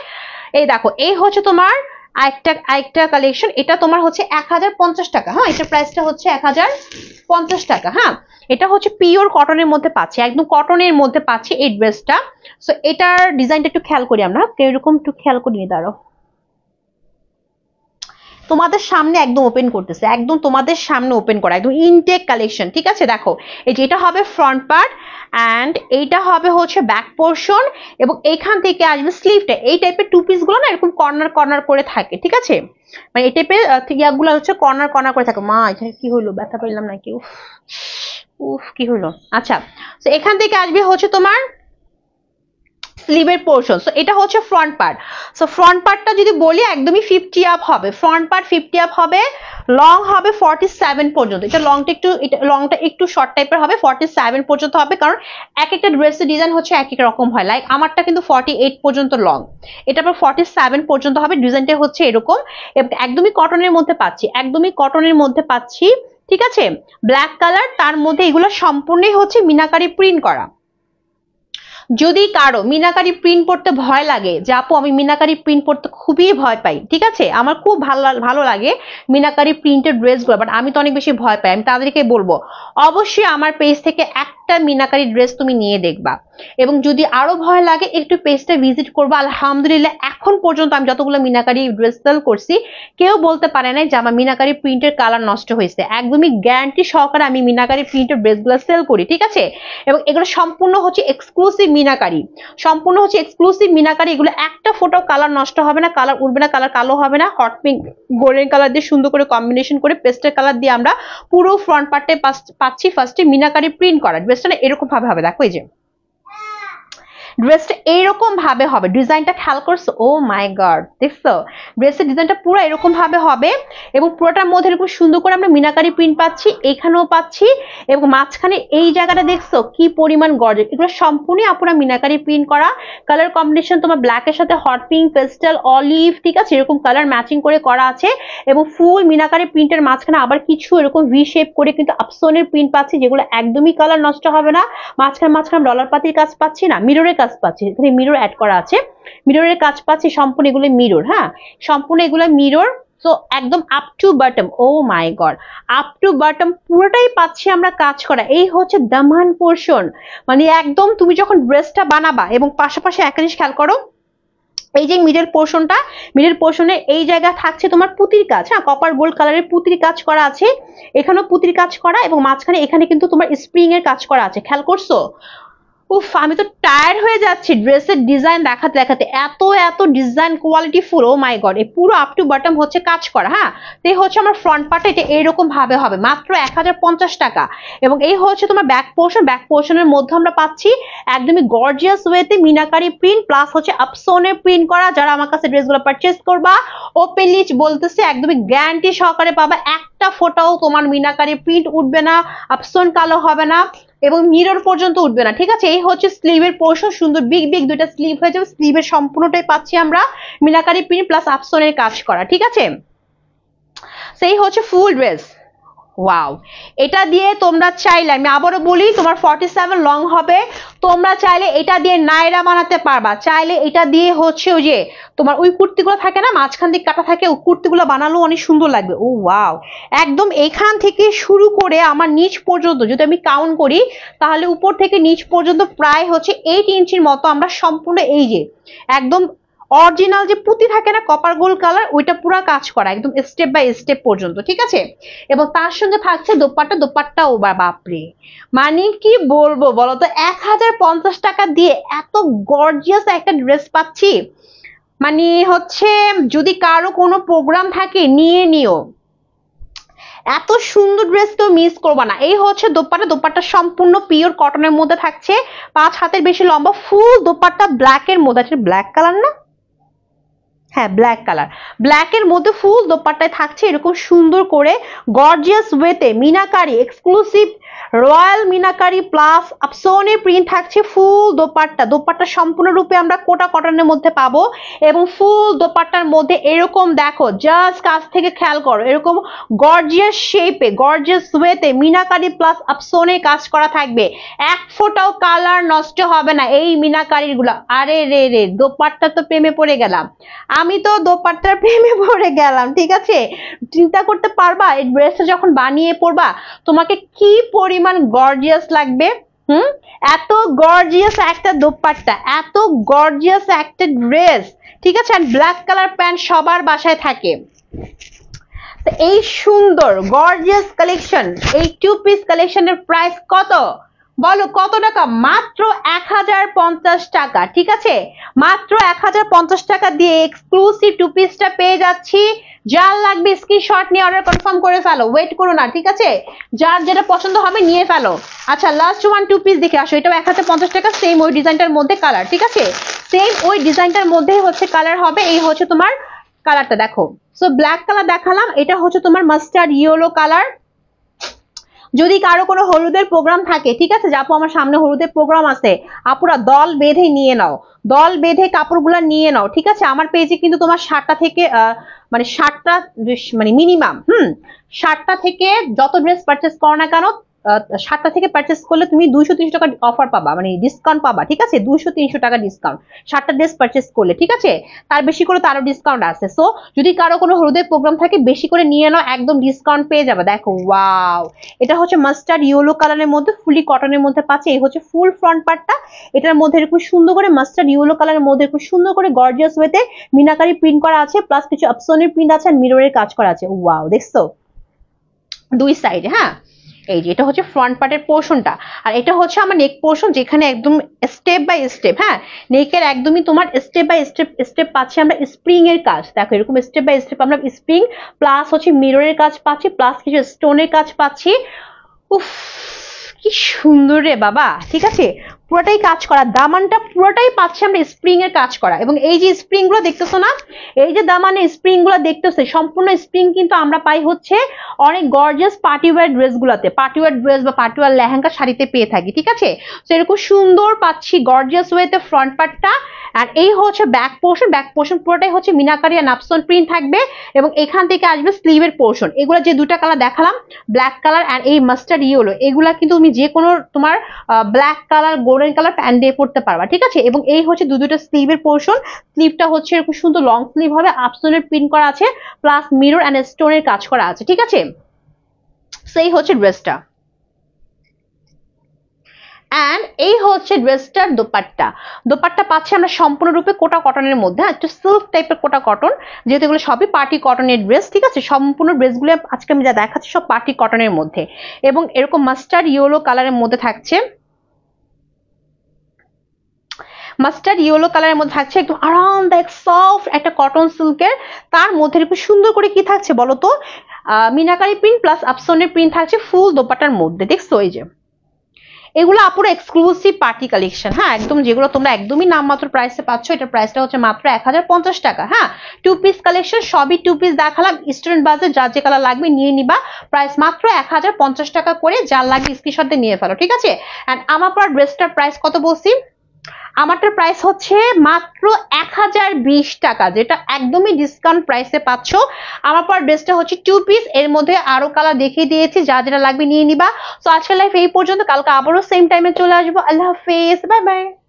এই দেখো, এই হচ্ছে তোমার আরেকটা কালেকশন, এটা তোমার হচ্ছে 1050 টাকা। হ্যাঁ, এটা প্রাইসটা হচ্ছে 1050 টাকা। হ্যাঁ, এটা হচ্ছে পিওর কটনের মধ্যে পাচ্ছি, একদম কটনের মধ্যে পাচ্ছি এই ড্রেসটা। সো এটার ডিজাইনটা একটু খেয়াল করি আমরা, এরকম একটু খেয়াল করি, দাঁড়াও তোমাদের সামনে একদম ওপেন করতেছে, একদম তোমাদের সামনে ওপেন করা, একদম ইনটেক কালেকশন। ঠিক আছে, দেখো এই যে এটা হবে ফ্রন্ট পার্ট, অ্যান্ড এইটা হবে হচ্ছে ব্যাক পোর্শন, এবং এইখান থেকে আসবে স্লিভটা। এই টাইপের 2 পিস গুলো না এরকম কর্নার কর্নার করে থাকে। ঠিক আছে, মানে এই টাইপের ইয়াগুলো হচ্ছে কর্নার কর্নার করে থাকে। মা এটা কি হলো, ব্যথা পেলাম নাকি, উফ উফ কি হলো। আচ্ছা, তো এখান থেকে আসবে হচ্ছে তোমার স্লিভের পোর্শন। সো এটা হচ্ছে ফ্রন্ট পার্ট। সো ফ্রন্ট পার্টটা যদি বলি একদমই 50 আপ হবে, ফ্রন্ট পার্ট 50 আপ হবে, লং হবে 47 পর্যন্ত। এটা লংটা একটু শর্ট টাইপের হবে, 47 পর্যন্ত হবে, কারণ এক একটা ড্রেসের ডিজাইন হচ্ছে এক এক রকম হয়। লাইক আমারটা কিন্তু 48 পর্যন্ত লং, এটা আবার 47 পর্যন্ত হবে। ডিজাইনটা হচ্ছে এরকম, একদমই কটনের মধ্যে পাচ্ছি, একদমই কটনের মধ্যে পাচ্ছি। ঠিক আছে, ব্ল্যাক কালার, তার মধ্যে এগুলো সম্পূর্ণই হচ্ছে মিনাকারি প্রিন্ট করা। যদি কারো মিনাকারি প্রিন্ট পড়তে ভয় লাগে, যে আপু আমি মিনাকারি প্রিন্ট পড়তে খুবই ভয় পাই, ঠিক আছে, আমার খুব ভালো লাগে মিনাকারি প্রিন্টের ড্রেসগুলো, বাট আমি তো অনেক বেশি ভয় পাই, আমি তাদেরকে বলবো অবশ্যই আমার পেজ থেকে একটা মিনাকারি ড্রেস তুমি নিয়ে দেখবা। এবং যদি আরো ভয় লাগে একটু পেজটা ভিজিট করবা। আলহামদুলিল্লাহ এখন পর্যন্ত আমি যতগুলো মিনাকারি ড্রেস সেল করছি, কেউ বলতে পারে নাই যে আমার মিনাকারি প্রিন্টের কালার নষ্ট হয়েছে। একদমই গ্যারান্টি সহকারে আমি মিনাকারি প্রিন্টের ড্রেসগুলো সেল করি। ঠিক আছে, এবং এগুলো সম্পূর্ণ হচ্ছে এক্সক্লুসিভ মিনাকারি, সম্পূর্ণ হচ্ছে এক্সক্লুসিভ মিনাকারি। এগুলো একটা ফটো কালার নষ্ট হবে না, কালার উঠবে না, কালার কালো হবে না। হট পিঙ্ক গোল্ডেন কালার দিয়ে সুন্দর করে কম্বিনেশন করে পেস্টেল কালার দিয়ে আমরা পুরো ফ্রন্ট পার্টে পাচ্ছি ফার্স্টে মিনাকারি প্রিন্ট করা। ড্রেসটা এরকম ভাবে হবে, দেখো এই যে ড্রেসটা এইরকম ভাবে হবে, ডিজাইনটা খেয়াল করছো? ও মাই গড, দেখছো ড্রেসের ডিজাইনটা পুরো এরকম ভাবে হবে এবং পুরোটার মধ্যে এরকম সুন্দর করে আমরা মিনাকারি প্রিন্ট পাচ্ছি, এখানেও পাচ্ছি এবং মাঝখানে এই জায়গাটা দেখছো কি পরিমাণ গর্জেস। এগুলো সম্পূর্ণ আপুরা মিনাকারি প্রিন্ট করা। কালার কম্বিনেশন তোমার ব্ল্যাকের সাথে হট পিঙ্ক, পেস্টেল, অলিভ, ঠিক আছে, এরকম কালার ম্যাচিং করে করা আছে এবং ফুল মিনাকারি প্রিন্টের মাঝখানে আবার কিছু এরকম ভি শেপ করে কিন্তু আপসনের প্রিন্ট পাচ্ছি, যেগুলো একদমই কালার নষ্ট হবে না। মাঝখানে ডলার পাতির কাজ পাচ্ছি না, মিররের কাজ পাচ্ছি, এখানে মিরর অ্যাড করা আছে, মিররের কাজ পাচ্ছি সম্পূর্ণ এগুলো মিরর, হ্যাঁ সম্পূর্ণ এগুলো মিরর। সো একদম up to bottom, oh my god, up to bottom পুরোটাই পাচ্ছি আমরা কাজ করা। এই হচ্ছে দামান পোর্শন, মানে একদম তুমি যখন ড্রেসটা বানাবা এবং পাশাপাশি একটা জিনিস খেয়াল করো, এই যে মিডল পোর্শনটা, মিডল পোর্শনে এই জায়গা থাকছে তোমার পুতির কাজ, হ্যাঁ কপার গোল্ড কালারের পুতির কাজ করা আছে, এখানেও পুতির কাজ করা এবং মাঝখানে এখানে কিন্তু তোমার স্প্রিং এর কাজ করা আছে, খেয়াল করছো? উফ, আমি তো টায়ার্ড হয়ে যাচ্ছি ড্রেসের ডিজাইন দেখাতে দেখাতে, এত এত design quality full. O my god, এই পুরো আপ টু বটম হচ্ছে কাজ করা, হ্যাঁ তো এই হচ্ছে আমার ফ্রন্ট পার্ট, এটা এইরকম ভাবে হবে মাত্র 1050 টাকা। এবং এই হচ্ছে তোমার ব্যাক পোর্শন, ব্যাক পোর্শনের মধ্যে আমরা পাচ্ছি একদমই গর্জিয়াস ওয়েতে মিনাকারি প্রিন্ট প্লাস হচ্ছে আপসনের প্রিন্ট করা। যারা আমার কাছে ড্রেসগুলো পারচেজ করবা ওপেনলি বলতেছে একদমই গ্যারান্টি সহকারে পাবা, একটা ফোটাও তোমার মিনাকারি প্রিন্ট উঠবে না, আপসন কালো হবে না এবং মিরর পর্যন্ত উঠবে না, ঠিক আছে। এই হচ্ছে স্লিভের পোর্শন, সুন্দর বিগ বিগ দুইটা স্লিভ হয়ে যাবে, স্লিভের সম্পূর্ণটাই পাচ্ছি আমরা মিনাকারি প্রিন্ট প্লাস আপসনের কাজ করা, ঠিক আছে। সেই হচ্ছে ফুল ড্রেস। ওয়াও, এটা দিয়ে তোমরা চাইলে, আমি আবারও বলি, তোমার 47 লং হবে, তোমরা চাইলে এটা দিয়ে নাইরা বানাতে পারবা, চাইলে এটা দিয়ে হচ্ছে ওই যে তোমার ওই কুর্তিগুলো থাকে না মাঝখান দিকে কাটা থাকে, ওই কুর্তিগুলো বানালেও অনেক সুন্দর লাগবে। ও ওয়াও, একদম এখান থেকে শুরু করে আমার নিচ পর্যন্ত যদি আমি কাউন্ট করি তাহলে উপর থেকে নিচ পর্যন্ত প্রায় হচ্ছে 8 ইঞ্চির মতো আমরা সম্পূর্ণ এই যে একদম অরিজিনাল যে পুঁতি থাকে না কপার গোল্ড কালার, ওইটা পুরো কাজ করা একদম স্টেপ বাই স্টেপ পর্যন্ত, ঠিক আছে। এবং তার সঙ্গে থাকছে দোপাট্টা, দোপাট্টা ও বাপরে, মানে কি বলবো বলো তো, 1050 টাকা দিয়ে এত গর্জিয়াস একটা ড্রেস পাচ্ছি, মানে হচ্ছে যদি কারো কোনো প্রোগ্রাম থাকে নিয়ে নিও, এত সুন্দর ড্রেস তো মিস করবা না। এই হচ্ছে দোপাট্টা, দোপাট্টা সম্পূর্ণ পিওর কটনের মধ্যে থাকছে, 5 হাতের বেশি লম্বা, ফুল দোপাট্টা ব্ল্যাকের মধ্যে, ব্ল্যাক কালার না, হ্যাঁ ব্ল্যাক কালার, ব্ল্যাকের মধ্যে ফুল দোপাট্টায় থাকছে এরকম সুন্দর করে গর্জিয়াস ওয়েতে meenakari exclusive royal meenakari plus আপসনের প্রিন্ট থাকছে ফুল দোপাট্টা। দোপাট্টা সম্পূর্ণরূপে আমরা কোটা কটনের মধ্যে পাবো এবং ফুল দোপাট্টার মধ্যে এরকম দেখো, জাস্ট কাছ থেকে খেয়াল করো, এরকম গর্জিয়াস শেপে গর্জিয়াস ওয়েতে মিনাকারি প্লাস আপসনের কাজ করা থাকবে, এক ফোঁটাও কালার নষ্ট হবে না এই মিনাকারির গুলা। আরে রে রে, দোপাট্টা তো প্রেমে পড়ে গেলাম, আমি তো দোপাট্টার প্রেমে পড়ে গেলাম, ঠিক আছে। চিন্তা করতে পারবা এই ড্রেসটা যখন বানিয়ে পরবা তোমাকে কি পরিমাণ গর্জিয়াস লাগবে। এত গর্জিয়াস একটা দোপাট্টা, এত গর্জিয়াস একটা ড্রেস, ঠিক আছে। আর ব্ল্যাক কালার প্যান্ট সবার বাসায় থাকে, তো এই সুন্দর গর্জিয়াস কালেকশন, এই 2 পিস কালেকশনের প্রাইস কত বলো, কত টাকা? মাত্র 1050 টাকা, ঠিক আছে। মাত্র 1050 টাকা দিয়ে এক্সক্লুসিভ 2 পিসটা পেয়ে যাচ্ছি। যার লাগবে স্ক্রিনশট নিয়ে অর্ডার কনফার্ম করে ফেলো, ওয়েট করো না, ঠিক আছে। যার যেটা পছন্দ হবে নিয়ে ফেলো। আচ্ছা, লাস্ট 1 2 পিস দেখে আসো, এটাও 1050 টাকা, সেম ওই ডিজাইনটার মধ্যে কালার, ঠিক আছে, সেম ওই ডিজাইনটার মধ্যেই হচ্ছে কালার হবে। এই হচ্ছে তোমার কালারটা দেখো, সো ব্ল্যাক কালার দেখালাম, এটা হচ্ছে তোমার মাস্টার্ড ইয়েলো কালার। যদি কারো কোনো হলুদের প্রোগ্রাম থাকে, ঠিক আছে, আপু আমার সামনে হলুদের প্রোগ্রাম আছে, আপুরা দল বেঁধে নিয়ে নাও, দল বেঁধে কাপড়গুলো নিয়ে নাও, ঠিক আছে। আমার পেজে কিন্তু তোমার 7টা থেকে মানে 7টা মানে মিনিমাম 7টা থেকে যত ড্রেস পারচেস করো না কেন, 7টা থেকে পারচেস করলে তুমি 200-300 টাকা অফার পাবা, মানে ডিসকাউন্ট পাবা, ঠিক আছে, 200-300 টাকা ডিসকাউন্ট 7টা ড্রেস পারচেস করলে, ঠিক আছে। তার বেশি করে তারও ডিসকাউন্ট আছে। সো যদি কারো কোনো হলুদের প্রোগ্রাম থাকে বেশি করে নিয়ে নাও, একদম ডিসকাউন্ট পেয়ে যাবে। দেখো ওয়াও, এটা হচ্ছে মাস্টার্ড ইয়েলো কালারের মধ্যে ফুলি কটনের মধ্যে পাচ্ছে। এই হচ্ছে ফুল ফ্রন্ট পার্টটা, এটার মধ্যে এরকম সুন্দর করে মাস্টার্ড ইয়েলো কালারের মধ্যে এরকম সুন্দর করে গর্জিয়াস ওয়েতে মিনাকারি প্রিন্ট করা আছে, প্লাস কিছু আপসনের প্রিন্ট আছে আর মিররের কাজ করা আছে। ওয়াও, দেখছো দুই সাইডে, হ্যাঁ এই যে এটা হচ্ছে ফ্রন্ট পার্টের পোর্শনটা, আর এটা হচ্ছে আমার নেক পোর্শন, যেখানে একদম স্টেপ বাই স্টেপ, হ্যাঁ নেকের একদমই তোমার স্টেপ বাই স্টেপ পাচ্ছি আমরা স্প্রিং এর কাজ। দেখো এরকম স্টেপ বাই স্টেপ আমরা স্প্রিং প্লাস হচ্ছে মিররের কাজ পাচ্ছি, প্লাস কিছু স্টোনের কাজ পাচ্ছি। উফ, কি সুন্দর রে বাবা, ঠিক আছে। পুরোটাই কাজ করা, দামানটা পুরোটাই পাচ্ছে আমরা স্প্রিং এর কাজ করা। এবং এই যে স্প্রিং গুলো দেখতেছো না, এই যে দামানে স্প্রিং গুলো দেখতেছে, সম্পূর্ণ স্প্রিং কিন্তু আমরা পাই হচ্ছে অনেক গর্জিয়াস পার্টিওয়ার ড্রেস গুলাতে, পার্টিওয়ার ড্রেস বা পার্টিওয়ার লেহেঙ্গা শাড়িতে পেয়ে থাকি, ঠিক আছে। তো এরকম সুন্দর পাচ্ছি গর্জিয়াস ওয়েতে ফ্রন্ট পার্টটা। আর এই হচ্ছে ব্যাক পোর্শন, ব্যাক পোর্শন পুরোটাই হচ্ছে মিনাকারি আর নাপসন প্রিন্ট থাকবে এবং এখান থেকে আসবে স্লিভের পোর্শন। এগুলো যে দুটা কালার দেখালাম, ব্ল্যাক কালার অ্যান্ড এই মাস্টার্ড ইয়েলো, এগুলা কিন্তু তুমি যে কোনো তোমার black colour golden colour pant দিয়ে পড়তে পারবা, ঠিক আছে। এবং এই হচ্ছে দুটো স্লিভের পোর্শন, স্লিভটা হচ্ছে এরকম সুন্দর লং স্লিভ হবে, আপসনের প্রিন্ট করা আছে, প্লাস মিরর অ্যান্ড স্টোনের কাজ করা আছে, ঠিক আছে। সেই হচ্ছে ড্রেসটা। এন্ড এই হচ্ছে ড্রেসটার দোপাট্টা। দোপাট্টা পাচ্ছি আমরা সম্পূর্ণরূপে কোটা কটনের মধ্যে, একটু সিল্ক টাইপের কোটা কটন, যেহেতু এগুলো সবই পার্টি কটনের ড্রেস, ঠিক আছে। সম্পূর্ণ ড্রেসগুলো আজকে আমি যা দেখাচ্ছি সব পার্টি কটনের মধ্যে এবং এরকম মাস্টার্ড ইয়েলো কালারের মধ্যে থাকছে, মাস্টার্ড ইয়েলো কালারের মধ্যে থাকছে একদম আরামদায়ক সফট একটা কটন সিল্কের। তার মধ্যে একটু সুন্দর করে কি থাকছে বলতো, মিনাকারি প্রিন্ট প্লাস আপসনের প্রিন্ট থাকছে ফুল দোপাট্টার মধ্যে, দেখছো। এই যে এগুলো আপুরো এক্সক্লুসিভ পার্টি কালেকশন, হ্যাঁ, একদম যেগুলো তোমরা একদমই নামমাত্র প্রাইসে পাচ্ছ। এটার প্রাইসটা হচ্ছে মাত্র 1050 টাকা। হ্যাঁ, 2 পিস কালেকশন, সবই 2 পিস দেখালাম। স্টুডেন্ট বাজেট যার যে কালার লাগবে নিয়ে নিবা, প্রাইস মাত্র 1050 টাকা করে, যার লাগবে স্ক্রিনশট দিয়ে নিয়ে ফেলো, ঠিক আছে। এন্ড আমার পর ড্রেসটার প্রাইস কত বলছি, আমারটার প্রাইস হচ্ছে মাত্র 1020 টাকা, যেটা একদমই ডিসকাউন্ট প্রাইসে পাচ্ছ। আমার পর ড্রেসটা হচ্ছে 2 পিস, এর মধ্যে আরো কালার দেখিয়ে দিয়েছি, যা যেটা লাগবে নিয়ে নিবা। তো আজকের লাইফ এই পর্যন্ত, কালকে আবারও সেম টাইমে চলে আসবো। আল্লাহ হাফেজ, বাই বাই।